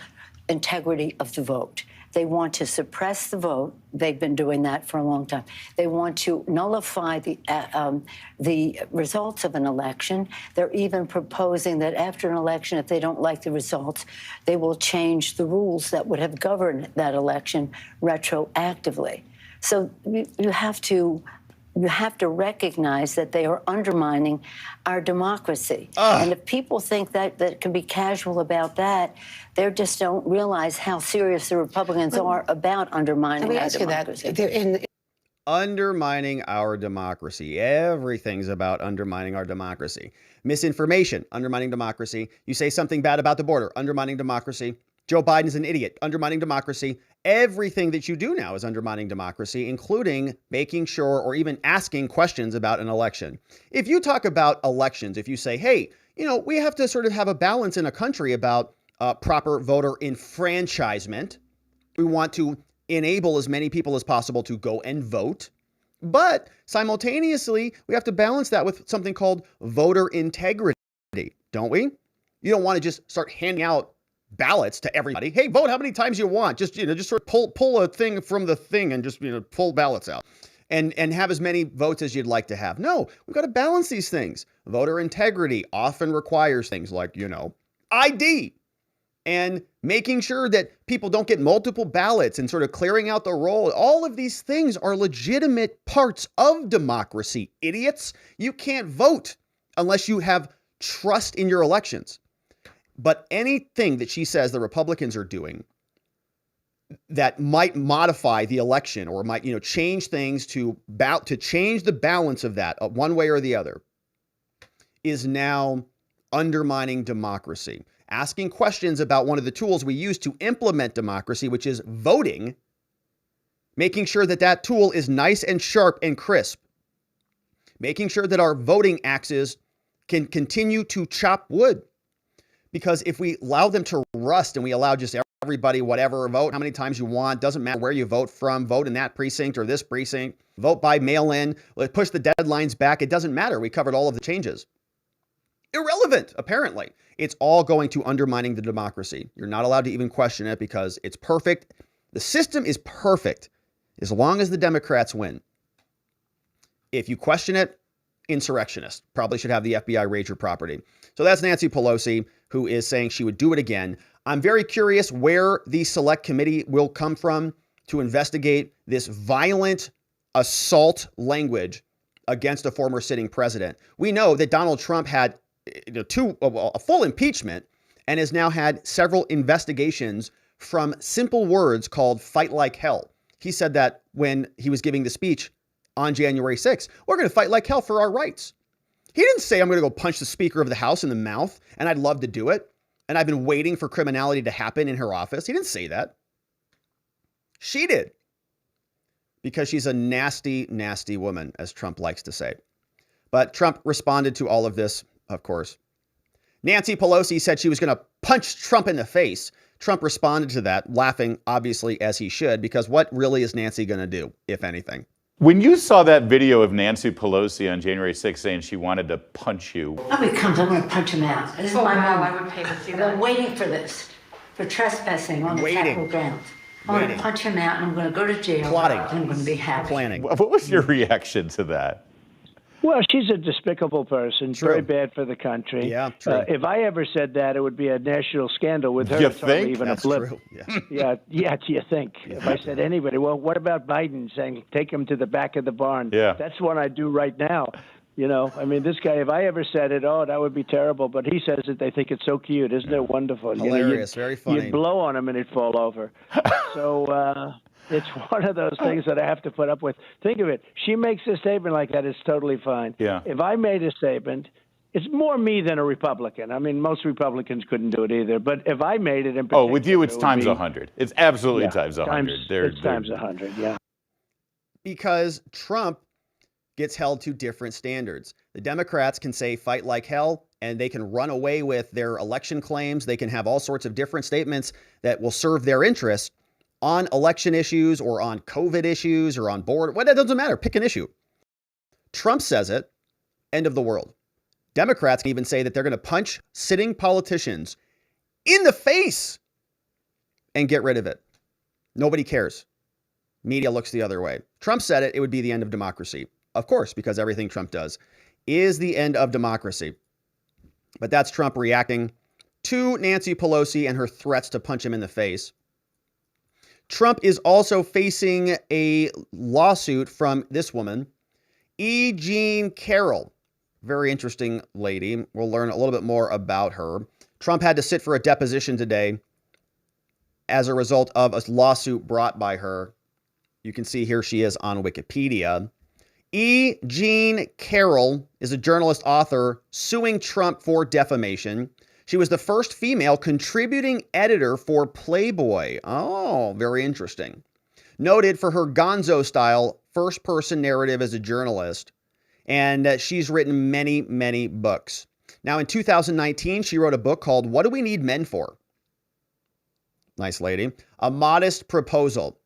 integrity of the vote. They want to suppress the vote. They've been doing that for a long time. They want to nullify the results of an election. They're even proposing that after an election, if they don't like the results, they will change the rules that would have governed that election retroactively. So you have to recognize that they are undermining our democracy. And if people think that can be casual about that, they just don't realize how serious the Republicans are about undermining Let me our ask you that. democracy. Undermining our democracy. Everything's about undermining our democracy. Misinformation, undermining democracy. You say something bad about the border, undermining democracy. Joe Biden's an idiot, undermining democracy. Everything that you do now is undermining democracy, including making sure or even asking questions about an election. If you talk about elections, if you say, hey, you know, we have to sort of have a balance in a country about proper voter enfranchisement. We want to enable as many people as possible to go and vote. But simultaneously, we have to balance that with something called voter integrity, don't we? You don't want to just start handing out ballots to everybody. Hey, vote how many times you want. Just sort of pull a thing from the thing and just, pull ballots out and have as many votes as you'd like to have. No, we've got to balance these things. Voter integrity often requires things like, ID and making sure that people don't get multiple ballots and sort of clearing out the roll. All of these things are legitimate parts of democracy. Idiots, you can't vote unless you have trust in your elections. But anything that she says the Republicans are doing that might modify the election or might, change things to change the balance of that one way or the other is now undermining democracy. Asking questions about one of the tools we use to implement democracy, which is voting, making sure that that tool is nice and sharp and crisp, making sure that our voting axes can continue to chop wood. Because if we allow them to rust and we allow just everybody, whatever, vote how many times you want, doesn't matter where you vote from, vote in that precinct or this precinct, vote by mail-in, push the deadlines back, it doesn't matter. We covered all of the changes. irrelevant, apparently. It's all going to undermining the democracy. You're not allowed to even question it because it's perfect. The system is perfect as long as the Democrats win. If you question it, insurrectionist. Probably should have the FBI raid your property. So that's Nancy Pelosi, who is saying she would do it again. I'm very curious where the select committee will come from to investigate this violent assault language against a former sitting president. We know that Donald Trump had a full impeachment and has now had several investigations from simple words called fight like hell. He said that when he was giving the speech on January 6th, we're going to fight like hell for our rights. He didn't say, I'm going to go punch the Speaker of the House in the mouth, and I'd love to do it, and I've been waiting for criminality to happen in her office. He didn't say that. She did. Because she's a nasty, nasty woman, as Trump likes to say. But Trump responded to all of this, of course. Nancy Pelosi said she was going to punch Trump in the face. Trump responded to that, laughing, obviously, as he should, because what really is Nancy going to do, if anything? When you saw that video of Nancy Pelosi on January 6th saying she wanted to punch you. Oh, he comes, I'm going to punch him out. This is my wow, moment. I would pay to see I've that. been waiting for this, for trespassing on the Capitol grounds. I'm going to punch him out and I'm going to go to jail. Plotting. And I'm going to be happy. Planning. What was your reaction to that? Well, she's a despicable person, True. very bad for the country. Yeah, true. If I ever said that, it would be a national scandal with her. You It's hardly think? even That's a blip. true. Yeah. Yeah, do you think? If I said anybody, well, what about Biden saying, take him to the back of the barn? Yeah. That's what I do right now. You know, I mean, this guy, if I ever said it, oh, that would be terrible. But he says it, they think it's so cute. Isn't it wonderful? Hilarious, very funny. You'd blow on him and it'd fall over. So it's one of those things that I have to put up with. Think of it. She makes a statement like that. It's totally fine. Yeah. If I made a statement, it's more me than a Republican. I mean, most Republicans couldn't do it either. But if I made it in particular, Oh, with you, it's it would times be- 100. It's absolutely Yeah, times 100. It's times 100, yeah. Because Trump gets held to different standards. The Democrats can say fight like hell, and they can run away with their election claims. They can have all sorts of different statements that will serve their interests on election issues or on COVID issues or on board. Well, that doesn't matter. Pick an issue. Trump says it, end of the world. Democrats can even say that they're going to punch sitting politicians in the face and get rid of it. Nobody cares. Media looks the other way. Trump said it would be the end of democracy. Of course, because everything Trump does is the end of democracy. But that's Trump reacting to Nancy Pelosi and her threats to punch him in the face. Trump is also facing a lawsuit from this woman, Jean Carroll. Very interesting lady. We'll learn a little bit more about her. Trump had to sit for a deposition today as a result of a lawsuit brought by her. You can see here she is on Wikipedia. Jean Carroll is a journalist author suing Trump for defamation. She was the first female contributing editor for Playboy. Oh, very interesting. Noted for her gonzo-style first-person narrative as a journalist. And she's written many, many books. Now, in 2019, she wrote a book called What Do We Need Men For? Nice lady. A Modest Proposal.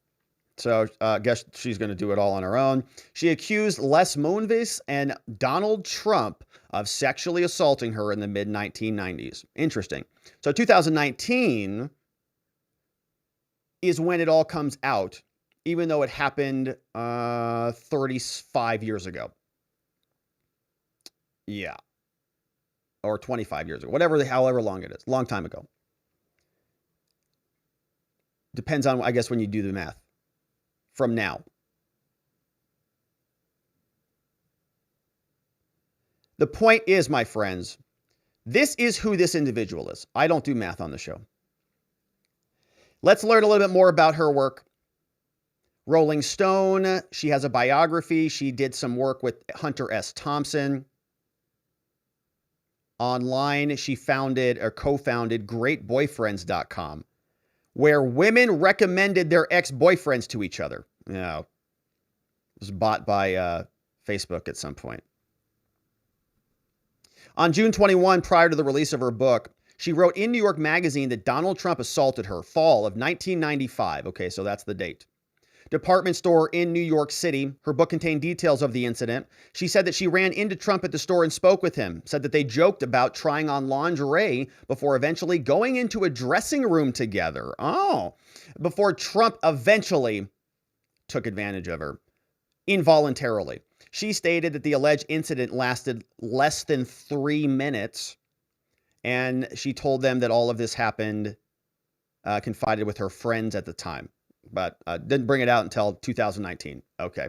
So I guess she's going to do it all on her own. She accused Les Moonves and Donald Trump of sexually assaulting her in the mid-1990s. Interesting. So 2019 is when it all comes out, even though it happened 35 years ago. Yeah. Or 25 years ago. However long it is. Long time ago. Depends on, I guess, when you do the math. From now. The point is, my friends, this is who this individual is. I don't do math on the show. Let's learn a little bit more about her work. Rolling Stone, she has a biography. She did some work with Hunter S. Thompson. Online, she founded or co-founded GreatBoyfriends.com, where women recommended their ex-boyfriends to each other. Yeah, it was bought by Facebook at some point. On June 21, prior to the release of her book, she wrote in New York Magazine that Donald Trump assaulted her, fall of 1995. Okay, so that's the date. department store in New York City. Her book contained details of the incident. She said that she ran into Trump at the store and spoke with him, said that they joked about trying on lingerie before eventually going into a dressing room together. Oh, before Trump eventually took advantage of her involuntarily. She stated that the alleged incident lasted less than 3 minutes, and she told them that all of this happened confided with her friends at the time, but didn't bring it out until 2019. Okay.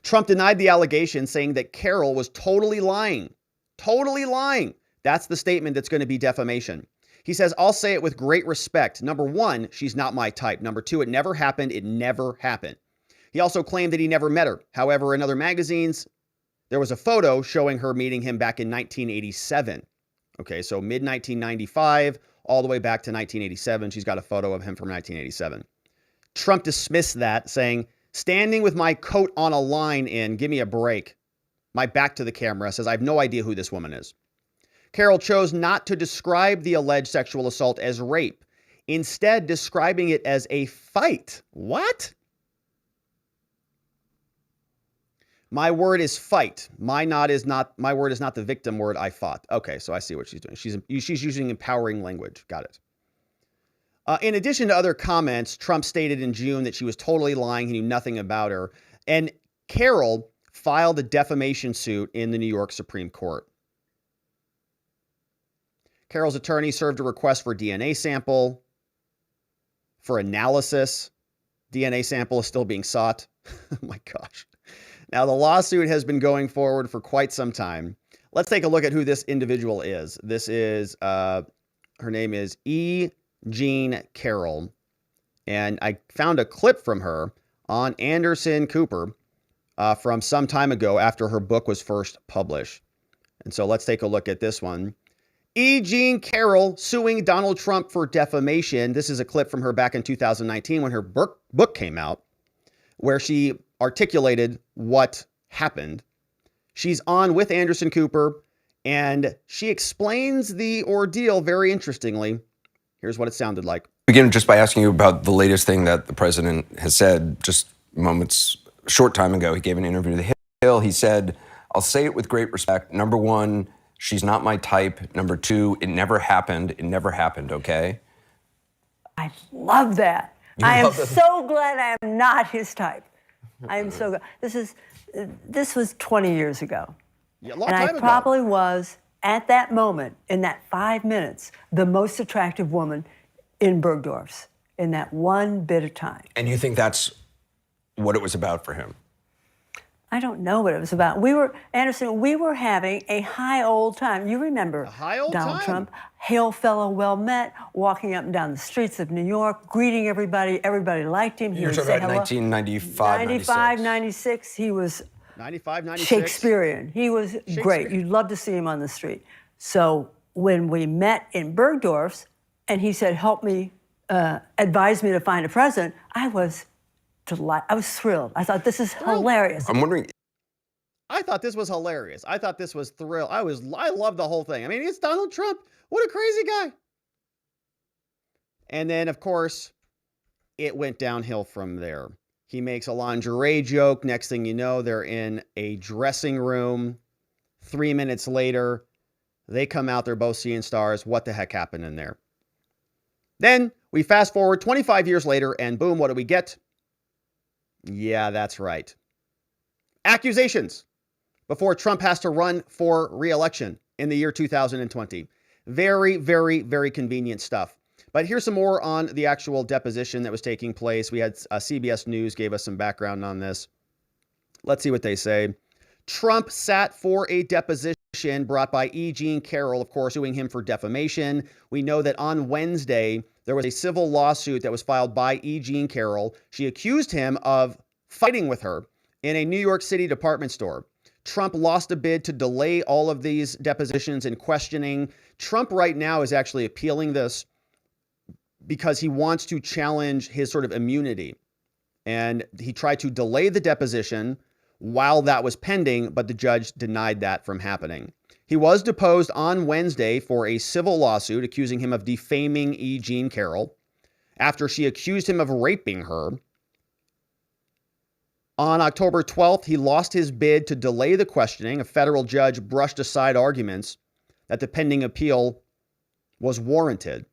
Trump denied the allegation, saying that Carroll was totally lying. Totally lying. That's the statement that's going to be defamation. He says, I'll say it with great respect. Number one, she's not my type. Number two, it never happened. It never happened. He also claimed that he never met her. However, in other magazines, there was a photo showing her meeting him back in 1987. Okay, so mid-1995, all the way back to 1987. She's got a photo of him from 1987. Trump dismissed that, saying, standing with my coat on a line in, give me a break. My back to the camera says, I have no idea who this woman is. Carroll chose not to describe the alleged sexual assault as rape, instead describing it as a fight. What? My word is fight. My word is not the victim word. I fought. Okay, so I see what she's doing. She's using empowering language. Got it. In addition to other comments, Trump stated in June that she was totally lying. He knew nothing about her. And Carroll filed a defamation suit in the New York Supreme Court. Carroll's attorney served a request for DNA sample for analysis. DNA sample is still being sought. Oh my gosh. Now, the lawsuit has been going forward for quite some time. Let's take a look at who this individual is. This is, her name is Jean Carroll. And I found a clip from her on Anderson Cooper from some time ago after her book was first published. And so let's take a look at this one. Jean Carroll suing Donald Trump for defamation. This is a clip from her back in 2019 when her book came out, where she articulated what happened. She's on with Anderson Cooper, and she explains the ordeal very interestingly. Here's what it sounded like. Begin just by asking you about the latest thing that the president has said just short time ago. He gave an interview to The Hill. He said, I'll say it with great respect. Number one, she's not my type. Number two, it never happened. It never happened, okay? I love that. I am so glad I am not his type. I am so glad. This was 20 years ago. Yeah, a long and time I ago. probably was, at that moment, in that 5 minutes, the most attractive woman in Bergdorf's in that one bit of time. And you think that's what it was about for him? I don't know what it was about. Anderson, we were having a high old time. You remember Donald Trump, hail fellow, well met, walking up and down the streets of New York, greeting everybody. Everybody liked him. You're talking about 1995, 95, 96. He was 95, 96. Shakespearean. He was great. You'd love to see him on the street. So when we met in Bergdorf's and he said, help me, advise me to find a president, I was delighted. I was thrilled. I thought, this is hilarious. I'm wondering. I thought this was hilarious. I thought this was thrill. I loved the whole thing. I mean, it's Donald Trump. What a crazy guy. And then, of course, it went downhill from there. He makes a lingerie joke. Next thing you know, they're in a dressing room. 3 minutes later, they come out. They're both seeing stars. What the heck happened in there? Then we fast forward 25 years later, and boom, what do we get? Yeah, that's right. Accusations before Trump has to run for re-election in the year 2020. Very, very, very convenient stuff. But here's some more on the actual deposition that was taking place. We had CBS News gave us some background on this. Let's see what they say. Trump sat for a deposition brought by Jean Carroll, of course, suing him for defamation. We know that on Wednesday, there was a civil lawsuit that was filed by Jean Carroll. She accused him of fighting with her in a New York City department store. Trump lost a bid to delay all of these depositions and questioning. Trump right now is actually appealing this because he wants to challenge his sort of immunity. And he tried to delay the deposition while that was pending, but the judge denied that from happening. He was deposed on Wednesday for a civil lawsuit accusing him of defaming Jean Carroll. after she accused him of raping her. On October 12th, he lost his bid to delay the questioning. A federal judge brushed aside arguments that the pending appeal was warranted.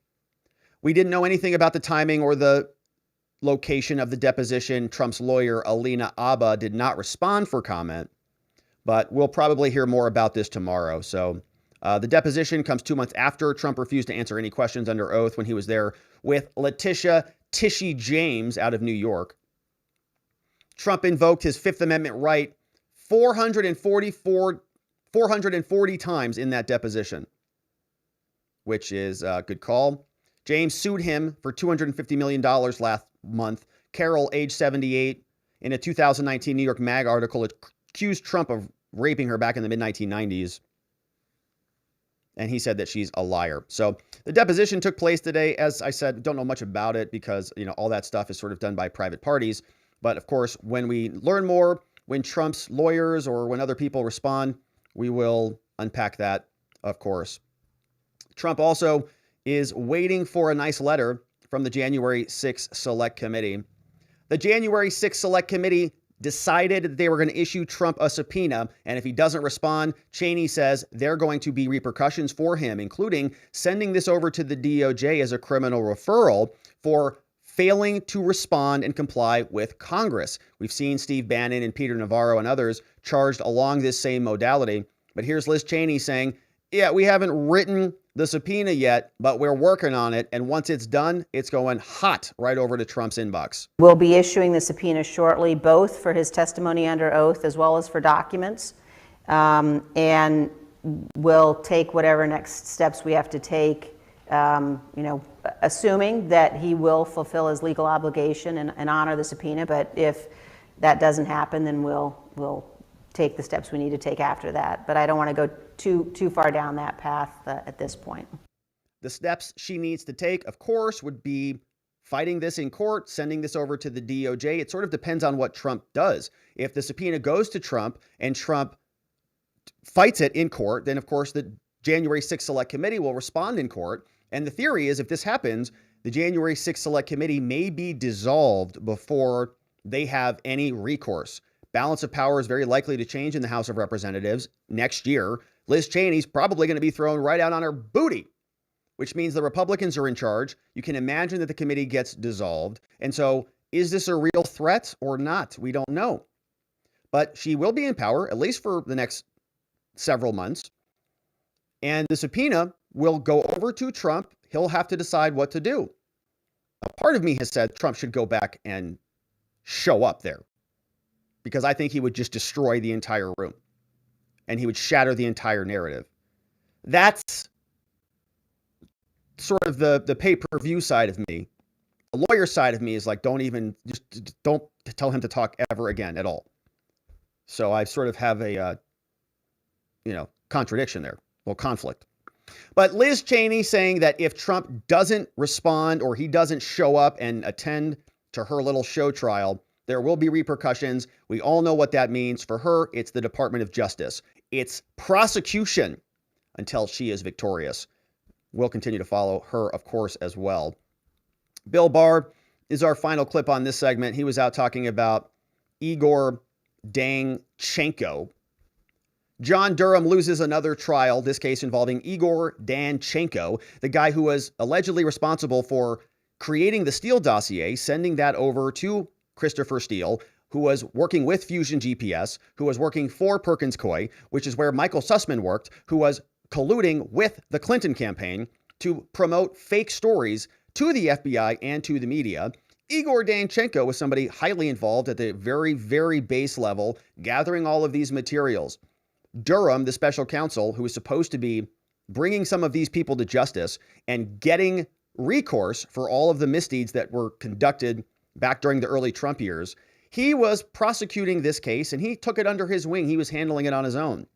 We didn't know anything about the timing or the location of the deposition. Trump's lawyer, Alina Abba, did not respond for comment, but we'll probably hear more about this tomorrow. So the deposition comes 2 months after Trump refused to answer any questions under oath when he was there with Letitia Tishy James out of New York. Trump invoked his Fifth Amendment right 440 times in that deposition, which is a good call. James sued him for $250 million last month. Carroll, age 78, in a 2019 New York Mag article, accused Trump of raping her back in the mid-1990s. And he said that she's a liar. So the deposition took place today. As I said, don't know much about it because, all that stuff is sort of done by private parties. But of course, when we learn more, when Trump's lawyers or when other people respond, we will unpack that, of course. Trump also is waiting for a nice letter from the January 6th Select Committee. The January 6th Select Committee decided that they were going to issue Trump a subpoena, and if he doesn't respond, Cheney says there are going to be repercussions for him, including sending this over to the DOJ as a criminal referral for failing to respond and comply with Congress. We've seen Steve Bannon and Peter Navarro and others charged along this same modality. But here's Liz Cheney saying, yeah, we haven't written the subpoena yet, but we're working on it. And once it's done, it's going hot right over to Trump's inbox. We'll be issuing the subpoena shortly, both for his testimony under oath as well as for documents. And we'll take whatever next steps we have to take, assuming that he will fulfill his legal obligation and honor the subpoena. But if that doesn't happen, then we'll take the steps we need to take after that. But I don't want to go too far down that path at this point. The steps she needs to take, of course, would be fighting this in court, sending this over to the DOJ. It sort of depends on what Trump does. If the subpoena goes to Trump and Trump fights it in court, then of course the January 6th Select Committee will respond in court. And the theory is if this happens, the January 6th Select Committee may be dissolved before they have any recourse. Balance of power is very likely to change in the House of Representatives next year. Liz Cheney's probably going to be thrown right out on her booty, which means the Republicans are in charge. You can imagine that the committee gets dissolved. And so is this a real threat or not? We don't know. But she will be in power, at least for the next several months. And the subpoena will go over to Trump. He'll have to decide what to do. A part of me has said Trump should go back and show up there, because I think he would just destroy the entire room and he would shatter the entire narrative. That's sort of the pay-per-view side of me. The lawyer side of me is like, don't tell him to talk ever again at all. So I sort of have a, contradiction there, well, conflict. But Liz Cheney saying that if Trump doesn't respond or he doesn't show up and attend to her little show trial, there will be repercussions. We all know what that means. For her, it's the Department of Justice. It's prosecution until she is victorious. We'll continue to follow her, of course, as well. Bill Barr is our final clip on this segment. He was out talking about Igor Danchenko. John Durham loses another trial, this case involving Igor Danchenko, the guy who was allegedly responsible for creating the Steele dossier, sending that over to Christopher Steele, who was working with Fusion GPS, who was working for Perkins Coie, which is where Michael Sussman worked, who was colluding with the Clinton campaign to promote fake stories to the FBI and to the media. Igor Danchenko was somebody highly involved at the very, very base level, gathering all of these materials. Durham, the special counsel, who was supposed to be bringing some of these people to justice and getting recourse for all of the misdeeds that were conducted back during the early Trump years, he was prosecuting this case and he took it under his wing. He was handling it on his own.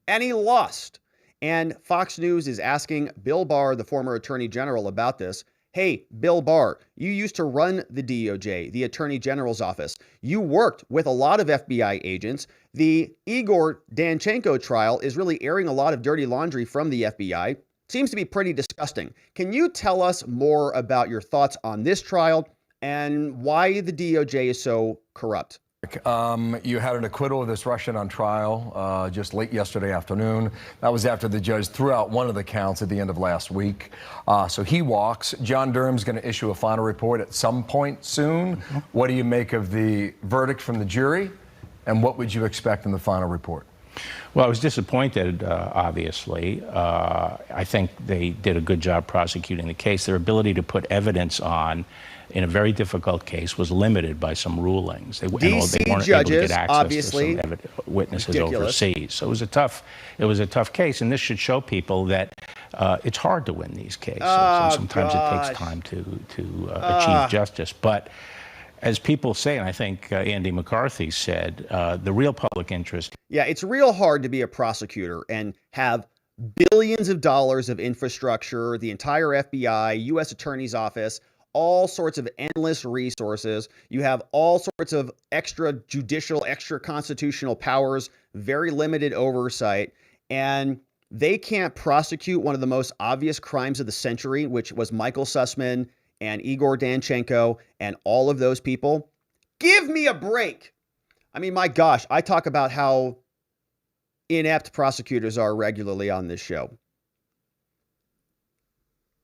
And he lost. And Fox News is asking Bill Barr, the former attorney general, about this. Hey, Bill Barr, you used to run the DOJ, the Attorney General's office. You worked with a lot of FBI agents. The Igor Danchenko trial is really airing a lot of dirty laundry from the FBI. seems to be pretty disgusting. Can you tell us more about your thoughts on this trial and why the DOJ is so corrupt? You had an acquittal of this Russian on trial just late yesterday afternoon. That was after the judge threw out one of the counts at the end of last week. So he walks. John Durham's going to issue a final report at some point soon. What do you make of the verdict from the jury? And what would you expect in the final report? Well, I was disappointed, obviously. I think they did a good job prosecuting the case. Their ability to put evidence on in a very difficult case was limited by some rulings. They weren't DC able to judges, get access obviously, to some witnesses ridiculous. overseas. So it was a tough case, and this should show people that it's hard to win these cases. And sometimes it takes time to achieve justice. But as people say, and I think Andy McCarthy said, the real public interest. Yeah, it's real hard to be a prosecutor and have billions of dollars of infrastructure, the entire FBI, U.S. Attorney's Office, all sorts of endless resources. You have all sorts of extrajudicial, extra constitutional powers, very limited oversight, and they can't prosecute one of the most obvious crimes of the century, which was Michael Sussman and Igor Danchenko and all of those people. Give me a break. I mean, my gosh, I talk about how inept prosecutors are regularly on this show.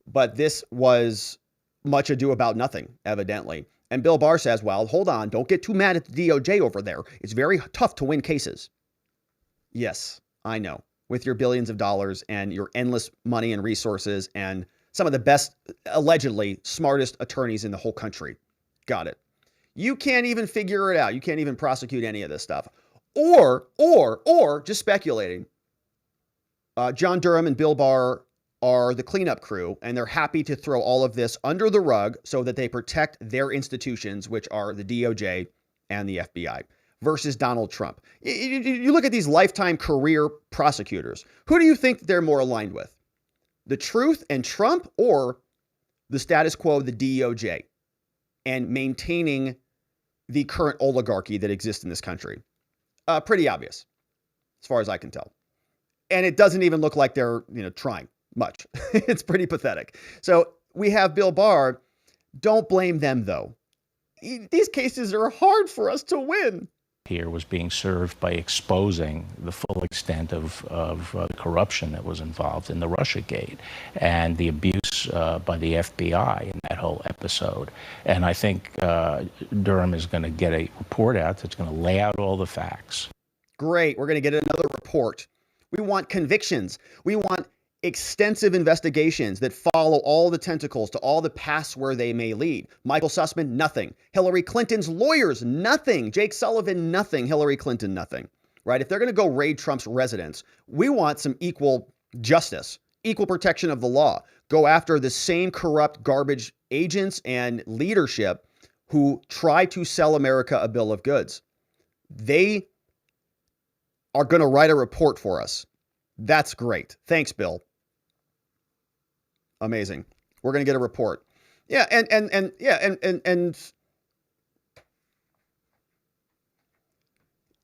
But this was much ado about nothing, evidently. And Bill Barr says, well, hold on, don't get too mad at the DOJ over there. It's very tough to win cases. Yes, I know. With your billions of dollars and your endless money and resources and some of the best, allegedly smartest attorneys in the whole country. Got it. You can't even figure it out. You can't even prosecute any of this stuff. Or just speculating, John Durham and Bill Barr are the cleanup crew, and they're happy to throw all of this under the rug so that they protect their institutions, which are the DOJ and the FBI, versus Donald Trump. You look at these lifetime career prosecutors. Who do you think they're more aligned with? The truth and Trump, or the status quo, the DOJ, and maintaining the current oligarchy that exists in this country? Pretty obvious, as far as I can tell. And it doesn't even look like they're, trying much. It's pretty pathetic. So we have Bill Barr. Don't blame them, though. These cases are hard for us to win. Here was being served by exposing the full extent of corruption that was involved in the Russiagate and the abuse by the FBI in that whole episode. And I think Durham is going to get a report out that's going to lay out all the facts. Great. We're going to get another report. We want convictions. We want extensive investigations that follow all the tentacles to all the paths where they may lead. Michael Sussman, nothing. Hillary Clinton's lawyers, nothing. Jake Sullivan, nothing. Hillary Clinton, nothing. Right? If they're going to go raid Trump's residence, we want some equal justice, equal protection of the law. Go after the same corrupt garbage agents and leadership who try to sell America a bill of goods. They are going to write a report for us. That's great. Thanks, Bill. Amazing. We're going to get a report. Yeah, and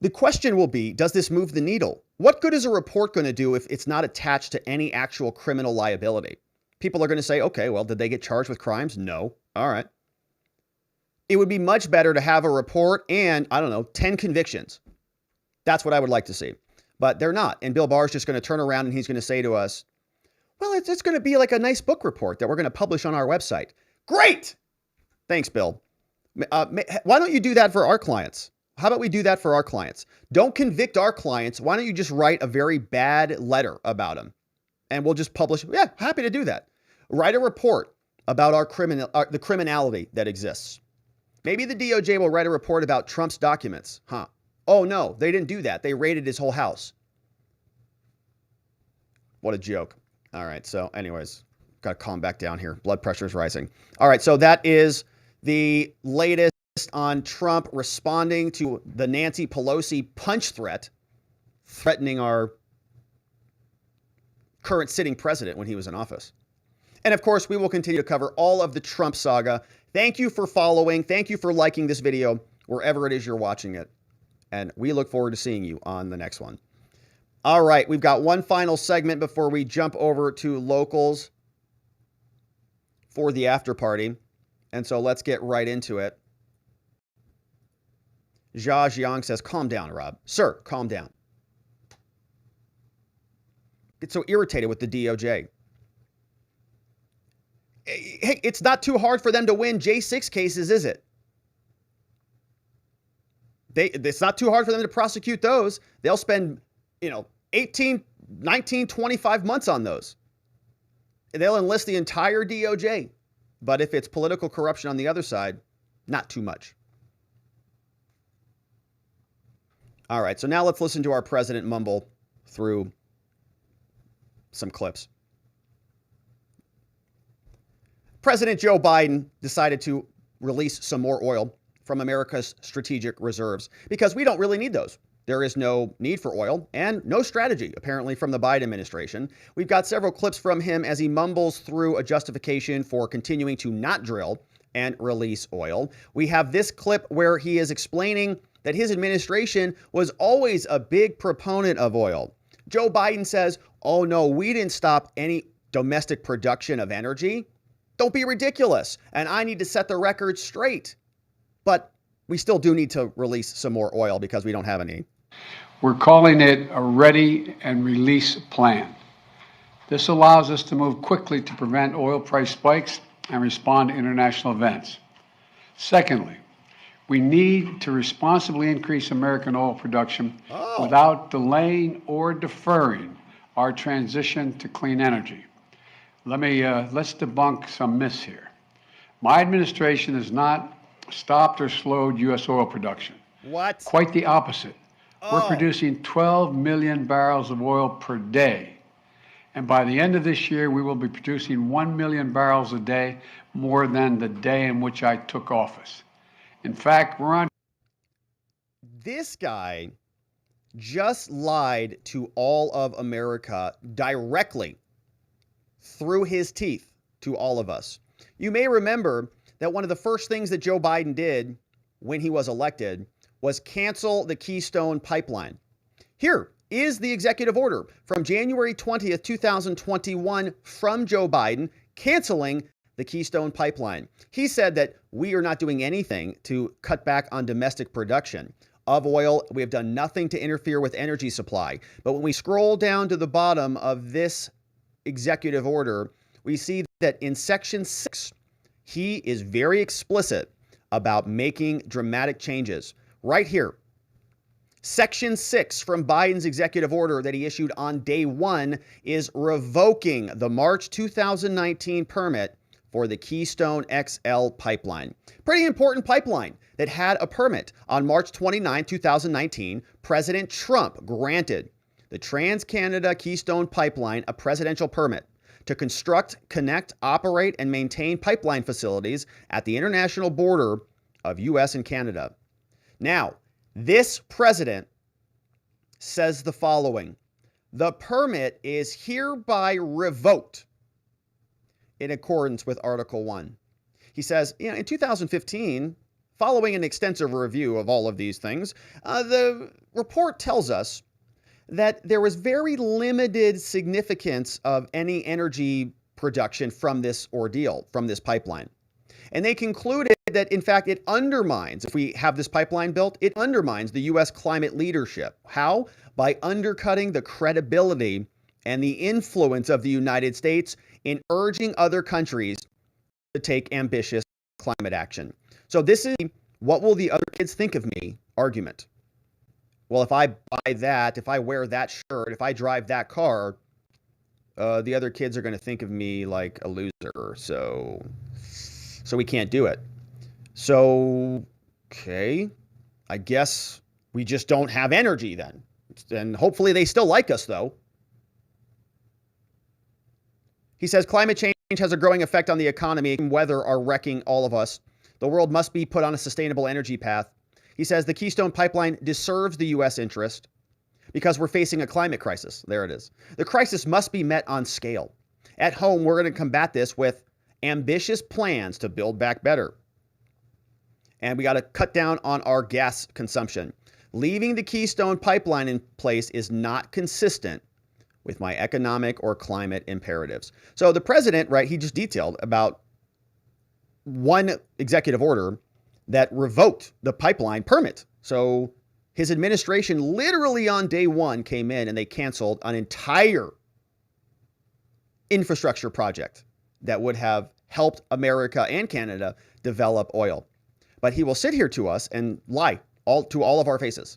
the question will be, does this move the needle? What good is a report going to do if it's not attached to any actual criminal liability? People are going to say, okay, well, did they get charged with crimes? No. All right. It would be much better to have a report and, 10 convictions. That's what I would like to see. But they're not. And Bill Barr is just going to turn around and he's going to say to us, well, it's going to be like a nice book report that we're going to publish on our website. Great. Thanks, Bill. Why don't you do that for our clients? How about we do that for our clients? Don't convict our clients. Why don't you just write a very bad letter about them? And we'll just publish. Yeah, happy to do that. Write a report about the criminality that exists. Maybe the DOJ will write a report about Trump's documents. Huh. Oh, no, they didn't do that. They raided his whole house. What a joke. All right. So anyways, got to calm back down here. Blood pressure is rising. All right. So that is the latest on Trump responding to the Nancy Pelosi punch threat, threatening our current sitting president when he was in office. And of course, we will continue to cover all of the Trump saga. Thank you for following. Thank you for liking this video wherever it is you're watching it. And we look forward to seeing you on the next one. All right, we've got one final segment before we jump over to locals for the after party. And so let's get right into it. Jia Jiang says, calm down, Rob. Sir, calm down. Get so irritated with the DOJ. Hey, it's not too hard for them to win J6 cases, is it? It's not too hard for them to prosecute those. They'll spend, 18, 19, 25 months on those. They'll enlist the entire DOJ. But if it's political corruption on the other side, not too much. All right, so now let's listen to our president mumble through some clips. President Joe Biden decided to release some more oil from America's strategic reserves because we don't really need those. There is no need for oil and no strategy, apparently, from the Biden administration. We've got several clips from him as he mumbles through a justification for continuing to not drill and release oil. We have this clip where he is explaining that his administration was always a big proponent of oil. Joe Biden says, oh no, we didn't stop any domestic production of energy. Don't be ridiculous. And I need to set the record straight. But we still do need to release some more oil because we don't have any. We're calling it a ready and release plan. This allows us to move quickly to prevent oil price spikes and respond to international events. Secondly, we need to responsibly increase American oil production without delaying or deferring our transition to clean energy. Let's debunk some myths here. My administration has not stopped or slowed U.S. oil production. What? Quite the opposite. We're producing 12 million barrels of oil per day. And by the end of this year, we will be producing 1 million barrels a day, more than the day in which I took office. In fact, we're on. This guy just lied to all of America directly through his teeth to all of us. You may remember that one of the first things that Joe Biden did when he was elected was cancel the Keystone Pipeline. Here is the executive order from January 20th, 2021 from Joe Biden canceling the Keystone Pipeline. He said that we are not doing anything to cut back on domestic production of oil. We have done nothing to interfere with energy supply. But when we scroll down to the bottom of this executive order, we see that in Section 6, he is very explicit about making dramatic changes. Right here, Section 6 from Biden's executive order that he issued on day one is revoking the March 2019 permit for the Keystone XL pipeline. Pretty important pipeline that had a permit. On March 29, 2019, President Trump granted the Trans-Canada Keystone Pipeline a presidential permit to construct, connect, operate, and maintain pipeline facilities at the international border of U.S. and Canada. Now, this president says the following: the permit is hereby revoked in accordance with Article 1. He says, in 2015, following an extensive review of all of these things, the report tells us that there was very limited significance of any energy production from this ordeal, from this pipeline. And they concluded that, in fact, it undermines, if we have this pipeline built, it undermines the U.S. climate leadership. How? By undercutting the credibility and the influence of the United States in urging other countries to take ambitious climate action. So this is what will the other kids think of me argument. Well, if I buy that, if I wear that shirt, if I drive that car, the other kids are going to think of me like a loser. So we can't do it. So, okay, I guess we just don't have energy then. And hopefully they still like us, though. He says climate change has a growing effect on the economy and weather are wrecking all of us. The world must be put on a sustainable energy path. He says the Keystone Pipeline deserves the U.S. interest because we're facing a climate crisis. There it is. The crisis must be met on scale. At home, we're going to combat this with ambitious plans to build back better. And we got to cut down on our gas consumption. Leaving the Keystone Pipeline in place is not consistent with my economic or climate imperatives. So the president, right, he just detailed about one executive order that revoked the pipeline permit. So his administration literally on day one came in and they canceled an entire infrastructure project that would have helped America and Canada develop oil. But he will sit here to us and lie to all of our faces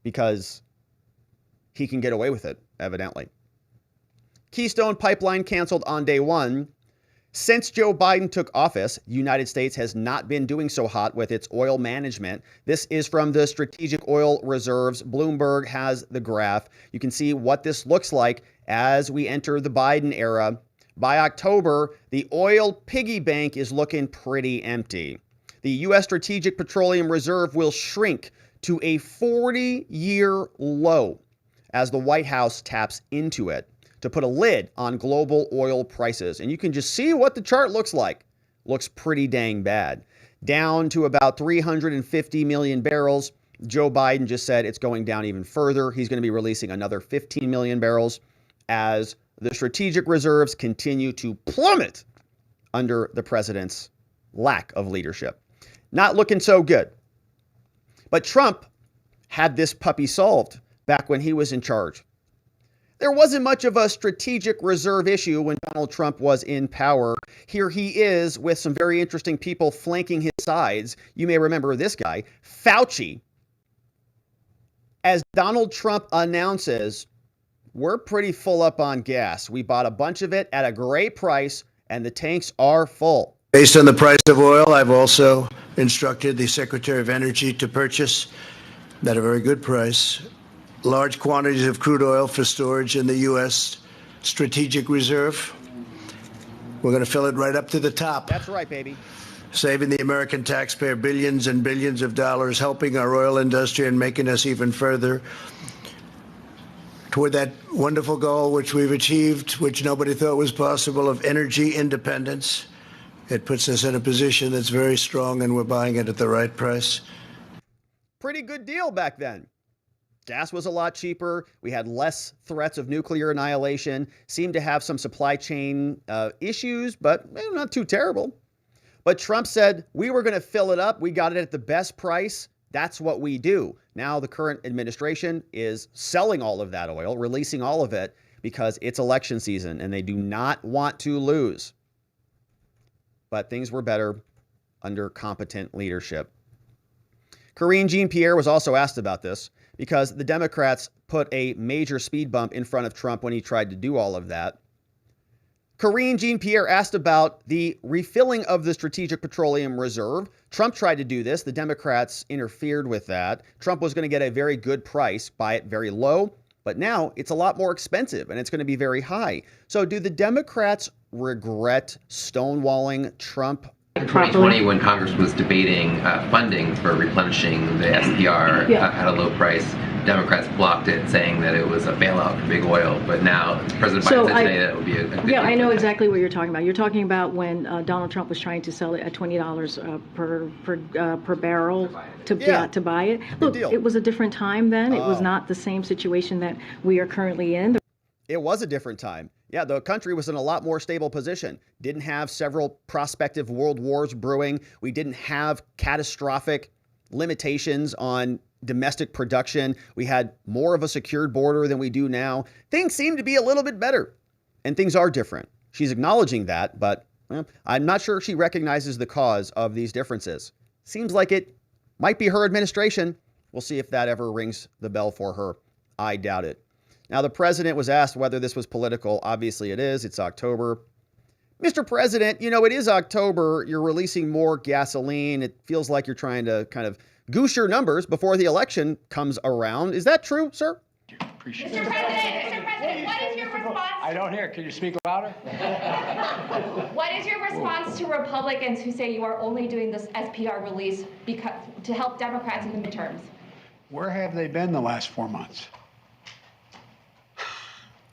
because he can get away with it, evidently. Keystone Pipeline canceled on day one. Since Joe Biden took office, the United States has not been doing so hot with its oil management. This is from the Strategic Oil Reserves. Bloomberg has the graph. You can see what this looks like as we enter the Biden era. By October, the oil piggy bank is looking pretty empty. The U.S. Strategic Petroleum Reserve will shrink to a 40-year low as the White House taps into it to put a lid on global oil prices. And you can just see what the chart looks like. Looks pretty dang bad. Down to about 350 million barrels. Joe Biden just said it's going down even further. He's going to be releasing another 15 million barrels as the strategic reserves continue to plummet under the president's lack of leadership. Not looking so good. But Trump had this puppy solved back when he was in charge. There wasn't much of a strategic reserve issue when Donald Trump was in power. Here he is with some very interesting people flanking his sides. You may remember this guy, Fauci. As Donald Trump announces, we're pretty full up on gas. We bought a bunch of it at a great price, and the tanks are full. Based on the price of oil, I've also instructed the Secretary of Energy to purchase, at a very good price, large quantities of crude oil for storage in the U.S. Strategic Reserve. We're going to fill it right up to the top. That's right, baby. Saving the American taxpayer billions and billions of dollars, helping our oil industry and making us even further toward that wonderful goal which we've achieved, which nobody thought was possible, of energy independence. It puts us in a position that's very strong, and we're buying it at the right price. Pretty good deal back then. Gas was a lot cheaper. We had less threats of nuclear annihilation. Seemed to have some supply chain issues, but not too terrible. But Trump said we were going to fill it up. We got it at the best price. That's what we do. Now the current administration is selling all of that oil, releasing all of it because it's election season and they do not want to lose. But things were better under competent leadership. Karine Jean Pierre was also asked about this because the Democrats put a major speed bump in front of Trump when he tried to do all of that. Karine Jean Pierre asked about the refilling of the Strategic Petroleum Reserve. Trump tried to do this. The Democrats interfered with that. Trump was going to get a very good price, buy it very low, but now it's a lot more expensive and it's going to be very high. So do the Democrats regret stonewalling Trump? In 2020, when Congress was debating funding for replenishing the SPR at a low price, Democrats blocked it, saying that it was a bailout for big oil. But now President Biden said today that it would be a good I know exactly what you're talking about. You're talking about when Donald Trump was trying to sell it at $20 per barrel to buy it. Look, it was a different time then. It was not the same situation that we are currently in. It was a different time. Yeah, the country was in a lot more stable position. Didn't have several prospective world wars brewing. We didn't have catastrophic limitations on domestic production. We had more of a secured border than we do now. Things seem to be a little bit better, and things are different. She's acknowledging that, but I'm not sure she recognizes the cause of these differences. Seems like it might be her administration. We'll see if that ever rings the bell for her. I doubt it. Now, the president was asked whether this was political. Obviously it is. It's October. Mr. President, it is October. You're releasing more gasoline. It feels like you're trying to kind of goose your numbers before the election comes around. Is that true, sir? Mr. President, what is your response? I don't hear. Can you speak louder? What is your response to Republicans who say you are only doing this SPR release to help Democrats in the midterms? Where have they been the last 4 months?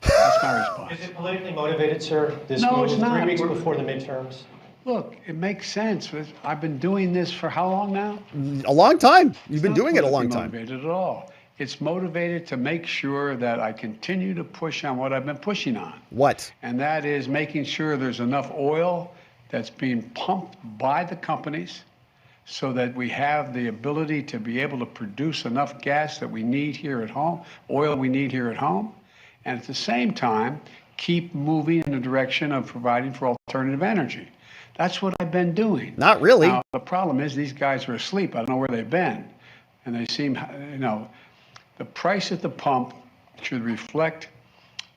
That's my response. Is it politically motivated, sir? This No, move it's not. 3 weeks before the midterms? Look, it makes sense. I've been doing this for how long now? A long time. You've been doing it a long time. Motivated at all. It's motivated to make sure that I continue to push on what I've been pushing on. What? And that is making sure there's enough oil that's being pumped by the companies so that we have the ability to be able to produce enough gas that we need here at home, oil we need here at home, and at the same time, keep moving in the direction of providing for alternative energy. That's what I've been doing. Not really. Now, the problem is these guys are asleep. I don't know where they've been. And they seem, the price at the pump should reflect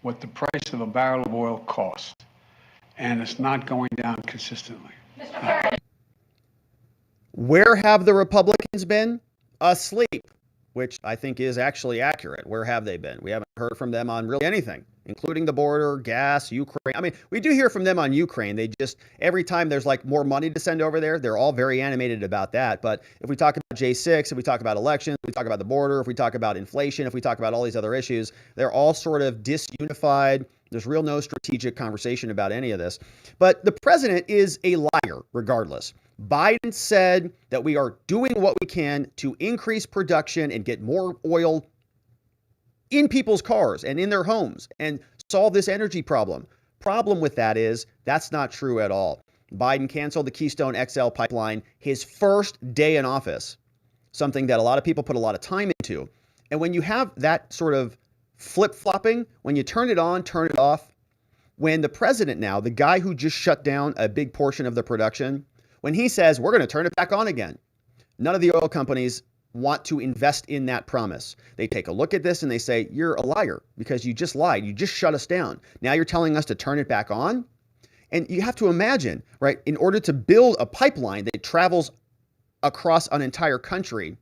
what the price of a barrel of oil costs. And it's not going down consistently. Where have the Republicans been? Asleep, which I think is actually accurate. Where have they been? We haven't heard from them on really anything, including the border, gas, Ukraine. I mean, we do hear from them on Ukraine. They just, every time there's like more money to send over there, they're all very animated about that. But if we talk about J6, if we talk about elections, if we talk about the border, if we talk about inflation, if we talk about all these other issues, they're all sort of disunified. There's no strategic conversation about any of this. But the president is a liar regardless. Biden said that we are doing what we can to increase production and get more oil in people's cars and in their homes and solve this energy problem. Problem with that is that's not true at all. Biden canceled the Keystone XL pipeline his first day in office, something that a lot of people put a lot of time into. And when you have that sort of flip-flopping, when you turn it on, turn it off, when the president now, the guy who just shut down a big portion of the production, when he says, we're going to turn it back on again, none of the oil companies want to invest in that promise. They take a look at this and they say, you're a liar because you just lied. You just shut us down. Now you're telling us to turn it back on. And you have to imagine, right, in order to build a pipeline that travels across an entire country,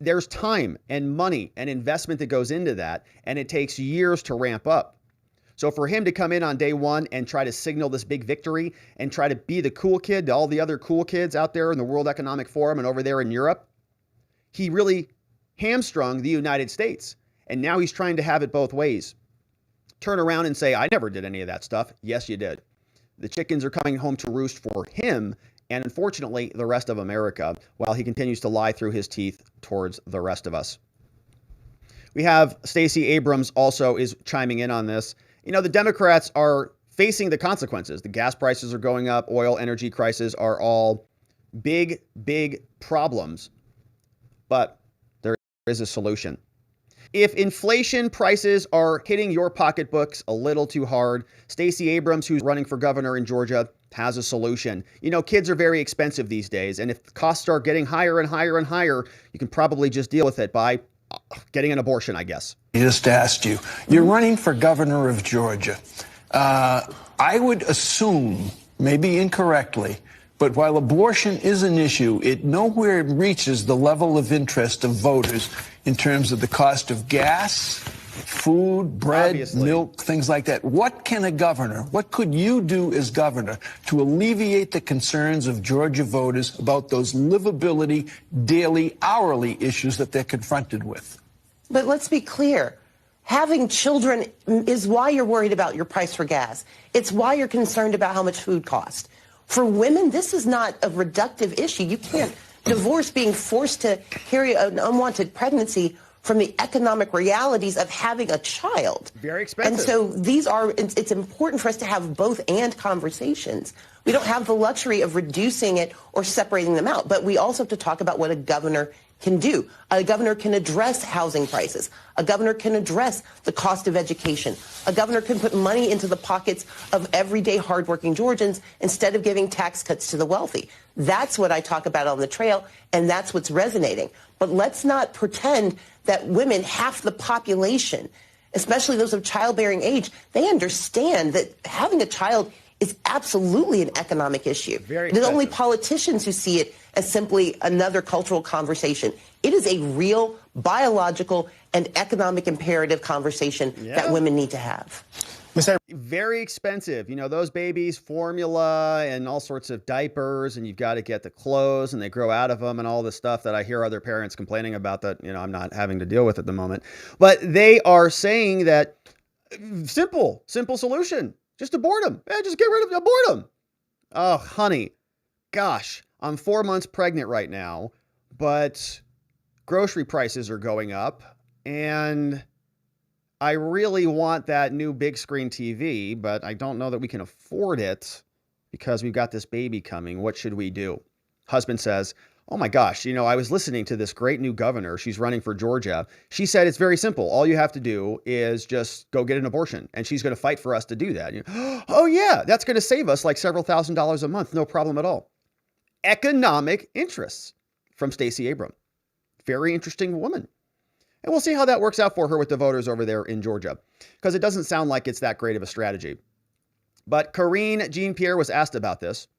there's time and money and investment that goes into that. And it takes years to ramp up. So for him to come in on day one and try to signal this big victory and try to be the cool kid to all the other cool kids out there in the World Economic Forum and over there in Europe, he really hamstrung the United States. And now he's trying to have it both ways. Turn around and say, I never did any of that stuff. Yes, you did. The chickens are coming home to roost for him and unfortunately the rest of America while he continues to lie through his teeth towards the rest of us. We have Stacey Abrams also is chiming in on this. You know, the Democrats are facing the consequences. The gas prices are going up. Oil, energy crises are all big, big problems. But there is a solution. If inflation prices are hitting your pocketbooks a little too hard, Stacey Abrams, who's running for governor in Georgia, has a solution. You know, kids are very expensive these days. And if costs are getting higher and higher and higher, you can probably just deal with it by getting an abortion, I guess. I just asked you, you're running for governor of Georgia. I would assume, maybe incorrectly, but while abortion is an issue, it nowhere reaches the level of interest of voters in terms of the cost of gas, food, bread, Obviously. milk, things like that. What can a governor, what could you do as governor to alleviate the concerns of Georgia voters about those livability, daily, hourly issues that they're confronted with? But let's be clear. Having children is why you're worried about your price for gas. It's why you're concerned about how much food costs. For women, this is not a reductive issue. You can't divorce being forced to carry an unwanted pregnancy from the economic realities of having a child. Very expensive. And so it's important for us to have both and conversations. We don't have the luxury of reducing it or separating them out, but we also have to talk about what a governor can do. A governor can address housing prices. A governor can address the cost of education. A governor can put money into the pockets of everyday hardworking Georgians instead of giving tax cuts to the wealthy. That's what I talk about on the trail, and that's what's resonating. But let's not pretend that women, half the population, especially those of childbearing age, they understand that having a child is absolutely an economic issue. It is only politicians who see it as simply another cultural conversation. It is a real biological and economic imperative conversation that women need to have. Very expensive. You know, those babies, formula and all sorts of diapers, and you've got to get the clothes and they grow out of them and all the stuff that I hear other parents complaining about that, you know, I'm not having to deal with at the moment. But they are saying that simple solution. Just abort them. Just get rid of them. Abort them. Oh, honey, gosh, I'm 4 months pregnant right now, but grocery prices are going up, and I really want that new big screen TV, but I don't know that we can afford it because we've got this baby coming. What should we do? Husband says, oh my gosh, I was listening to this great new governor. She's running for Georgia. She said it's very simple. All you have to do is just go get an abortion, and she's going to fight for us to do that. Oh yeah, that's going to save us like several $1,000s a month. No problem at all. Economic interests from Stacey Abrams. Very interesting woman. And we'll see how that works out for her with the voters over there in Georgia, because it doesn't sound like it's that great of a strategy. But Karine Jean Pierre was asked about this.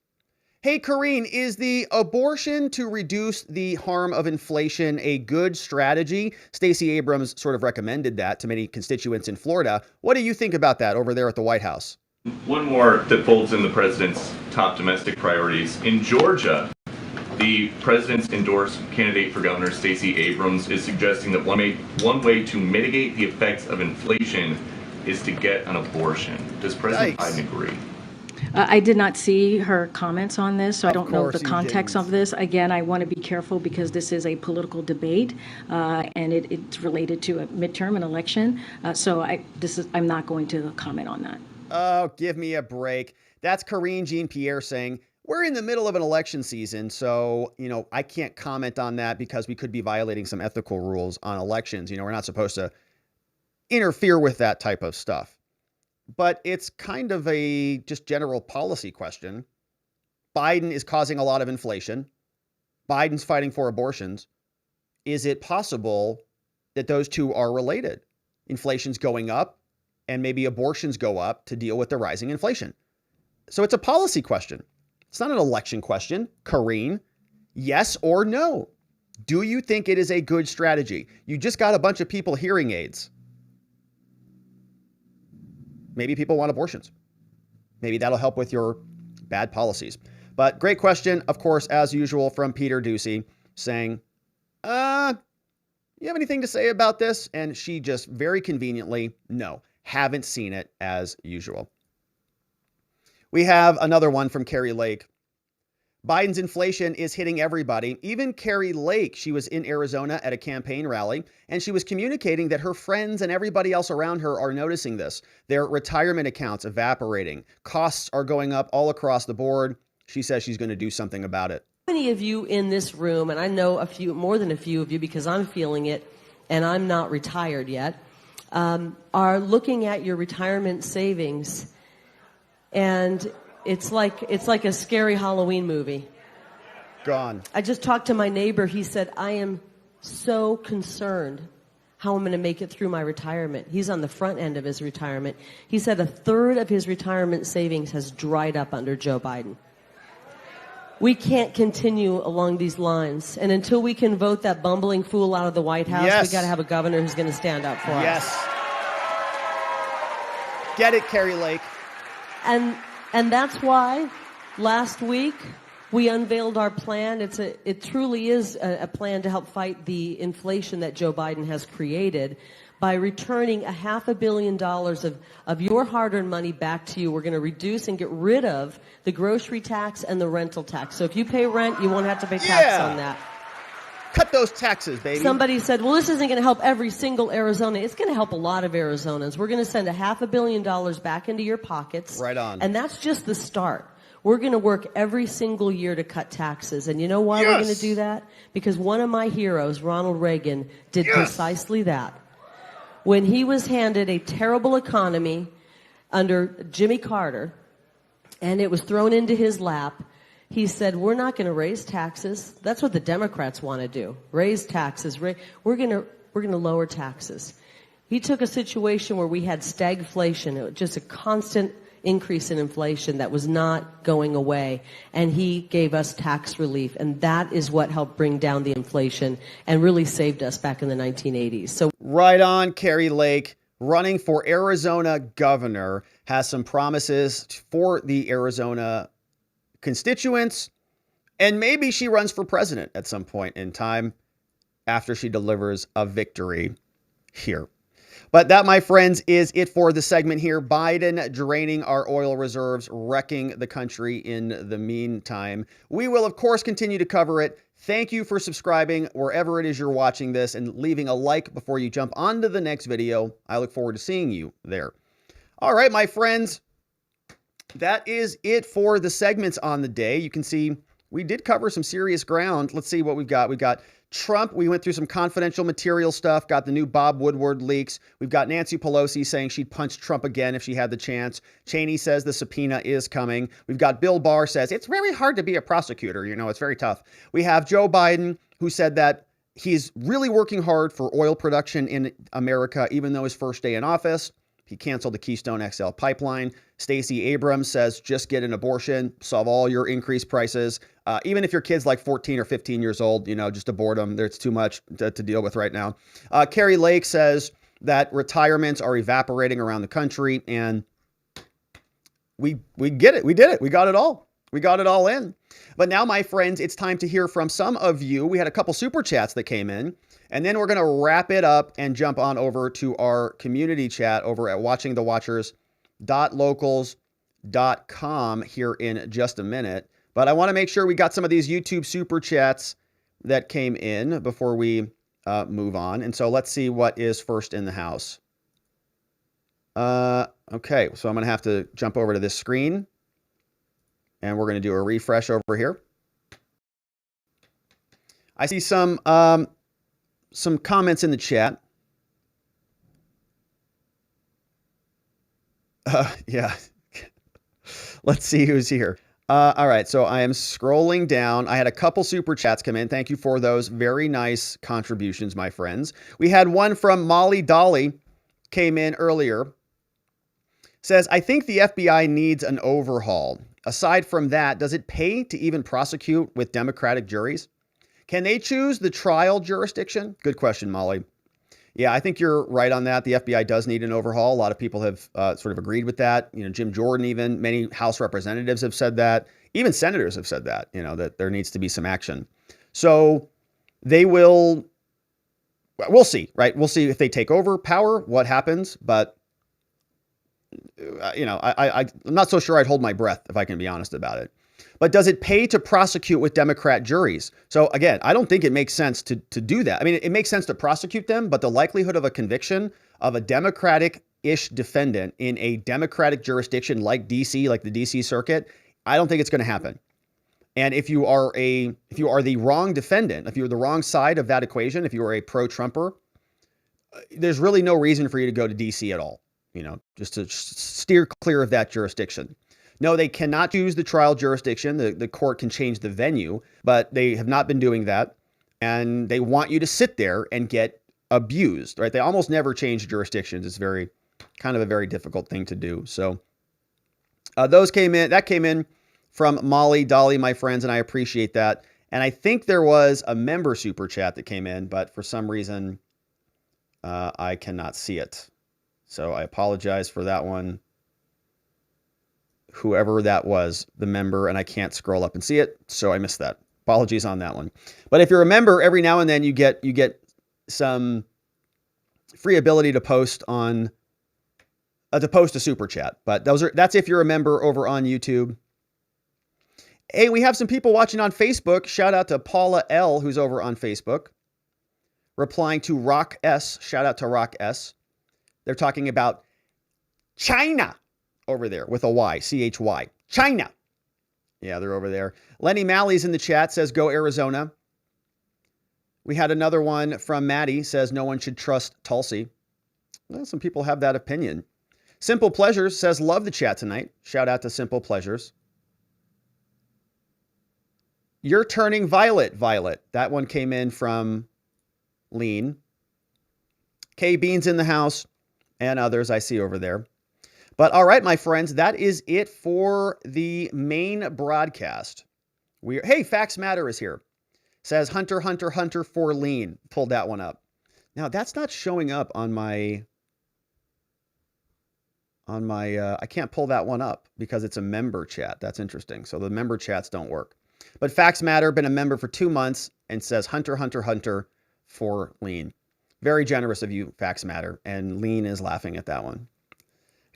Hey, Karine, is the abortion to reduce the harm of inflation a good strategy? Stacey Abrams sort of recommended that to many constituents in Florida. What do you think about that over there at the White House? One more that folds in the president's top domestic priorities. In Georgia, the president's endorsed candidate for governor, Stacey Abrams, is suggesting that one way to mitigate the effects of inflation is to get an abortion. Does President Biden agree? I did not see her comments on this, so I don't know the context of this. Again, I want to be careful because this is a political debate, and it's related to a midterm, an election. I'm not going to comment on that. Oh, give me a break. That's Karine Jean Pierre saying, we're in the middle of an election season, so, I can't comment on that because we could be violating some ethical rules on elections. We're not supposed to interfere with that type of stuff. But it's kind of a just general policy question. Biden is causing a lot of inflation. Biden's fighting for abortions. Is it possible that those two are related? Inflation's going up, and maybe abortions go up to deal with the rising inflation. So it's a policy question. It's not an election question. Karine, yes or no? Do you think it is a good strategy? You just got a bunch of people hearing aids. Maybe people want abortions. Maybe that'll help with your bad policies. But great question, of course, as usual, from Peter Doocy saying, you have anything to say about this? And she just very conveniently, no, haven't seen it as usual. We have another one from Kari Lake. Biden's inflation is hitting everybody. Even Kari Lake, she was in Arizona at a campaign rally, and she was communicating that her friends and everybody else around her are noticing this. Their retirement accounts evaporating. Costs are going up all across the board. She says she's going to do something about it. How many of you in this room, and I know more than a few of you because I'm feeling it, and I'm not retired yet, are looking at your retirement savings, and it's like a scary Halloween movie. Gone. I just talked to my neighbor. He said, I am so concerned how I'm going to make it through my retirement. He's on the front end of his retirement. He said a third of his retirement savings has dried up under Joe Biden. We can't continue along these lines. And until we can vote that bumbling fool out of the White House, yes, we got to have a governor who's going to stand up for us. Yes. Get it, Kari Lake. And that's why last week we unveiled our plan. It truly is a plan to help fight the inflation that Joe Biden has created by returning $500 million of your hard-earned money back to you. We're going to reduce and get rid of the grocery tax and the rental tax. So if you pay rent, you won't have to pay tax on that. Cut those taxes, baby. Somebody said, well, this isn't going to help every single Arizona. It's going to help a lot of Arizonans. We're going to send $500 million back into your pockets. Right on. And that's just the start. We're going to work every single year to cut taxes. And you know why we're going to do that? Because one of my heroes, Ronald Reagan, did precisely that. When he was handed a terrible economy under Jimmy Carter, and it was thrown into his lap, he said, we're not going to raise taxes. That's what the Democrats want to do. Raise taxes. We're going to lower taxes. He took a situation where we had stagflation, just a constant increase in inflation that was not going away, and he gave us tax relief, and that is what helped bring down the inflation and really saved us back in the 1980s. So right on, Kari Lake, running for Arizona governor, has some promises for the Arizona constituents, and maybe she runs for president at some point in time after she delivers a victory here. But that, my friends, is it for the segment here. Biden draining our oil reserves, wrecking the country in the meantime. We will, of course, continue to cover it. Thank you for subscribing wherever it is you're watching this and leaving a like before you jump onto the next video. I look forward to seeing you there. All right, my friends, that is it for the segments on the day. You can see we did cover some serious ground. Let's see what we've got. We've got Trump. We went through some confidential material stuff, got the new Bob Woodward leaks. We've got Nancy Pelosi saying she'd punch Trump again if she had the chance. Cheney says the subpoena is coming. We've got Bill Barr says it's very hard to be a prosecutor. You know, it's very tough. We have Joe Biden, who said that he's really working hard for oil production in America, even though his first day in office, he canceled the Keystone XL pipeline. Stacey Abrams says, just get an abortion, solve all your increased prices. Even if your kid's like 14 or 15 years old, you know, just abort them. It's too much to deal with right now. Kari Lake says that retirements are evaporating around the country. And we get it. We did it. We got it all. We got it all in. But now, my friends, it's time to hear from some of you. We had a couple super chats that came in. And then we're going to wrap it up and jump on over to our community chat over at watchingthewatchers.locals.com here in just a minute. But I want to make sure we got some of these YouTube super chats that came in before we move on. And so let's see what is first in the house. Okay, so I'm going to have to jump over to this screen. And we're going to do a refresh over here. I see some comments in the chat. Yeah. Let's see who's here. All right, so I am scrolling down. I had a couple super chats come in. Thank you for those very nice contributions, my friends. We had one from Molly Dolly, came in earlier. Says, I think the FBI needs an overhaul. Aside from that, does it pay to even prosecute with Democratic juries? Can they choose the trial jurisdiction? Good question, Molly. Yeah, I think you're right on that. The FBI does need an overhaul. A lot of people have sort of agreed with that. You know, Jim Jordan, even many House representatives have said that. Even senators have said that, you know, that there needs to be some action. So they will, we'll see, right? We'll see if they take over power, what happens. But, you know, I'm not so sure I'd hold my breath, if I can be honest about it. But does it pay to prosecute with Democrat juries? So again, I don't think it makes sense to do that. I mean, it makes sense to prosecute them, but the likelihood of a conviction of a Democratic-ish defendant in a Democratic jurisdiction like DC, like the DC circuit, I don't think it's going to happen. And if you are the wrong defendant, if you're the wrong side of that equation, if you are a pro-Trumper, there's really no reason for you to go to DC at all, you know, just to steer clear of that jurisdiction. No, they cannot choose the trial jurisdiction. The court can change the venue, but they have not been doing that. And they want you to sit there and get abused, right? They almost never change jurisdictions. It's kind of a very difficult thing to do. So that came in from Molly Dolly, my friends, and I appreciate that. And I think there was a member super chat that came in, but for some reason I cannot see it. So I apologize for that one. Whoever that was, the member, and I can't scroll up and see it, so I missed that. Apologies on that one. But if you're a member, every now and then you get some free ability to post a super chat. But that's if you're a member over on YouTube. Hey, we have some people watching on Facebook. Shout out to Paula L, who's over on Facebook, replying to Rock S. Shout out to Rock S. They're talking about China. Over there with a Y, C-H-Y. China. Yeah, they're over there. Lenny Malley's in the chat, says, go Arizona. We had another one from Maddie, says, no one should trust Tulsi. Well, some people have that opinion. Simple Pleasures says, love the chat tonight. Shout out to Simple Pleasures. You're turning violet, Violet. That one came in from Lean. K Beans in the house and others I see over there. But all right, my friends, that is it for the main broadcast. Hey, Facts Matter is here. Says Hunter, Hunter, Hunter for Lean. Pulled that one up. Now that's not showing up on my I can't pull that one up because it's a member chat. That's interesting. So the member chats don't work. But Facts Matter, been a member for 2 months and says Hunter, Hunter, Hunter for Lean. Very generous of you, Facts Matter. And Lean is laughing at that one.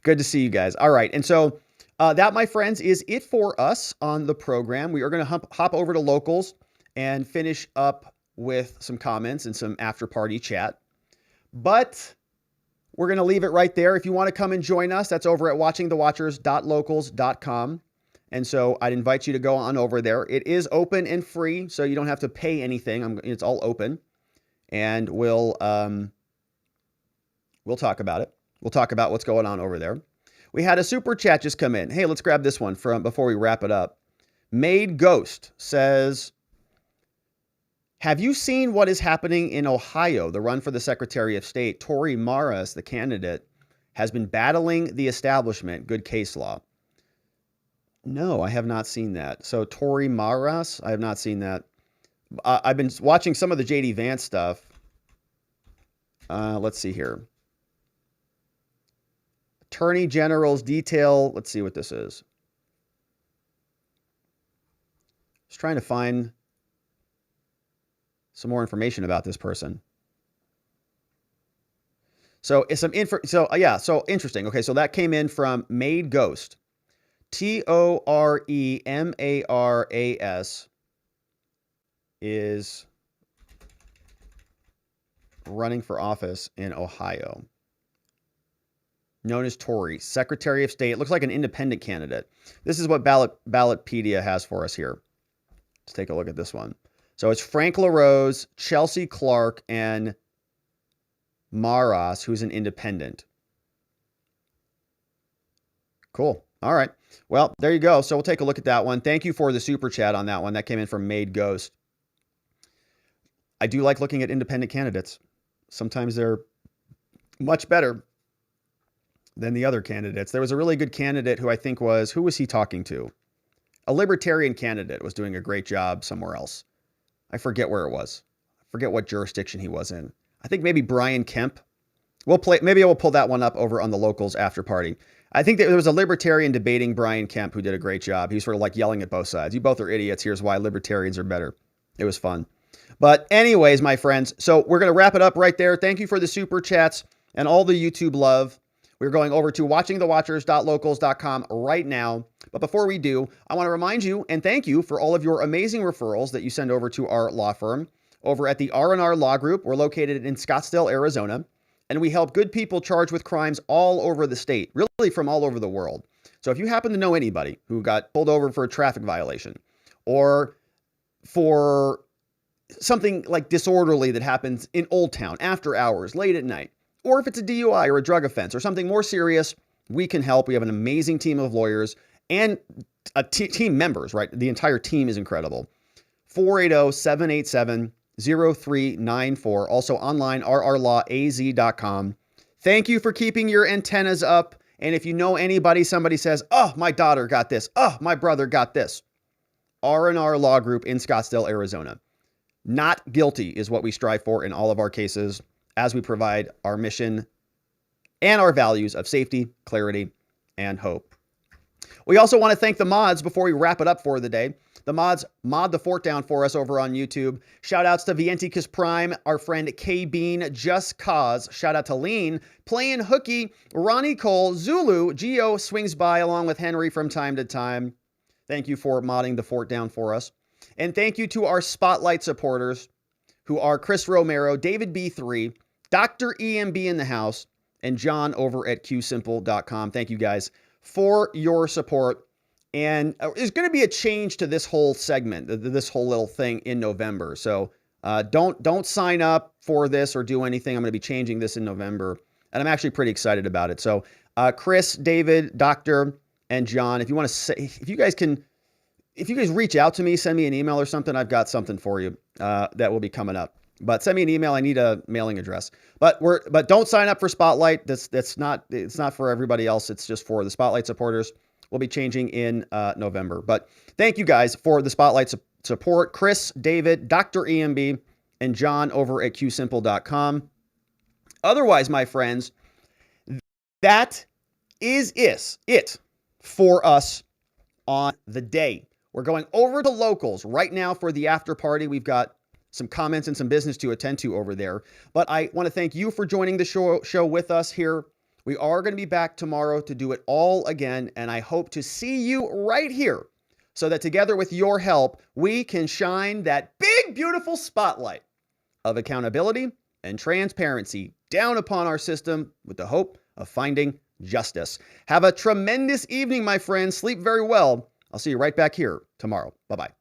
Good to see you guys. All right. And so that, my friends, is it for us on the program. We are going to hop over to locals and finish up with some comments and some after party chat. But we're going to leave it right there. If you want to come and join us, that's over at watchingthewatchers.locals.com. And so I'd invite you to go on over there. It is open and free, so you don't have to pay anything. It's all open. And we'll talk about it. We'll talk about what's going on over there. We had a super chat just come in. Hey, let's grab this one from before we wrap it up. Made Ghost says, have you seen what is happening in Ohio? The run for the Secretary of State, Tori Maras, the candidate, has been battling the establishment. Good case law. No, I have not seen that. So Tori Maras, I have not seen that. I've been watching some of the JD Vance stuff. Let's see here. Attorney General's detail. Let's see what this is. Just trying to find some more information about this person. So it's some info. So interesting. Okay, so that came in from Made Ghost. TOREMARAS is running for office in Ohio. Known as Tory, Secretary of State. It looks like an independent candidate. This is what Ballotpedia has for us here. Let's take a look at this one. So it's Frank LaRose, Chelsea Clark, and Maras, who's an independent. Cool. All right. Well, there you go. So we'll take a look at that one. Thank you for the super chat on that one. That came in from Made Ghost. I do like looking at independent candidates. Sometimes they're much better than the other candidates. There was a really good candidate who I think was, who was he talking to? A libertarian candidate was doing a great job somewhere else. I forget where it was. I forget what jurisdiction he was in. I think maybe Brian Kemp. Maybe I will pull that one up over on the locals after party. I think that there was a libertarian debating Brian Kemp who did a great job. He was sort of like yelling at both sides. You both are idiots. Here's why libertarians are better. It was fun. But anyways, my friends, so we're going to wrap it up right there. Thank you for the super chats and all the YouTube love. We're going over to watchingthewatchers.locals.com right now. But before we do, I want to remind you and thank you for all of your amazing referrals that you send over to our law firm over at the R&R Law Group. We're located in Scottsdale, Arizona, and we help good people charged with crimes all over the state, really from all over the world. So if you happen to know anybody who got pulled over for a traffic violation or for something like disorderly that happens in Old Town after hours, late at night, or if it's a DUI or a drug offense or something more serious, we can help. We have an amazing team of lawyers and team members, right? The entire team is incredible. 480-787-0394. Also online, rrlawaz.com. Thank you for keeping your antennas up. And if you know anybody, somebody says, oh, my daughter got this. Oh, my brother got this. R&R Law Group in Scottsdale, Arizona. Not guilty is what we strive for in all of our cases as we provide our mission and our values of safety, clarity, and hope. We also want to thank the mods before we wrap it up for the day. The mods mod the fort down for us over on YouTube. Shout outs to Vienticus Prime, our friend K Bean, Just Cause. Shout out to Lean, Playing Hooky, Ronnie Cole, Zulu, Geo swings by along with Henry from time to time. Thank you for modding the fort down for us. And thank you to our Spotlight supporters who are Chris Romero, David B3, Dr. EMB in the house, and John over at qsimple.com. Thank you guys for your support. And there's going to be a change to this whole segment, this whole little thing in November. So don't sign up for this or do anything. I'm going to be changing this in November, and I'm actually pretty excited about it. So Chris, David, Dr., and John, if you want to say, if you guys reach out to me, send me an email or something, I've got something for you that will be coming up. But send me an email. I need a mailing address. But don't sign up for Spotlight. It's not for everybody else. It's just for the Spotlight supporters. We'll be changing in November. But thank you guys for the Spotlight support. Chris, David, Dr. EMB, and John over at qsimple.com. Otherwise, my friends, that is it for us on the day. We're going over to locals right now for the after party. We've got some comments and some business to attend to over there. But I want to thank you for joining the show with us here. We are going to be back tomorrow to do it all again, and I hope to see you right here so that together with your help, we can shine that big, beautiful spotlight of accountability and transparency down upon our system with the hope of finding justice. Have a tremendous evening, my friends. Sleep very well. I'll see you right back here tomorrow. Bye-bye.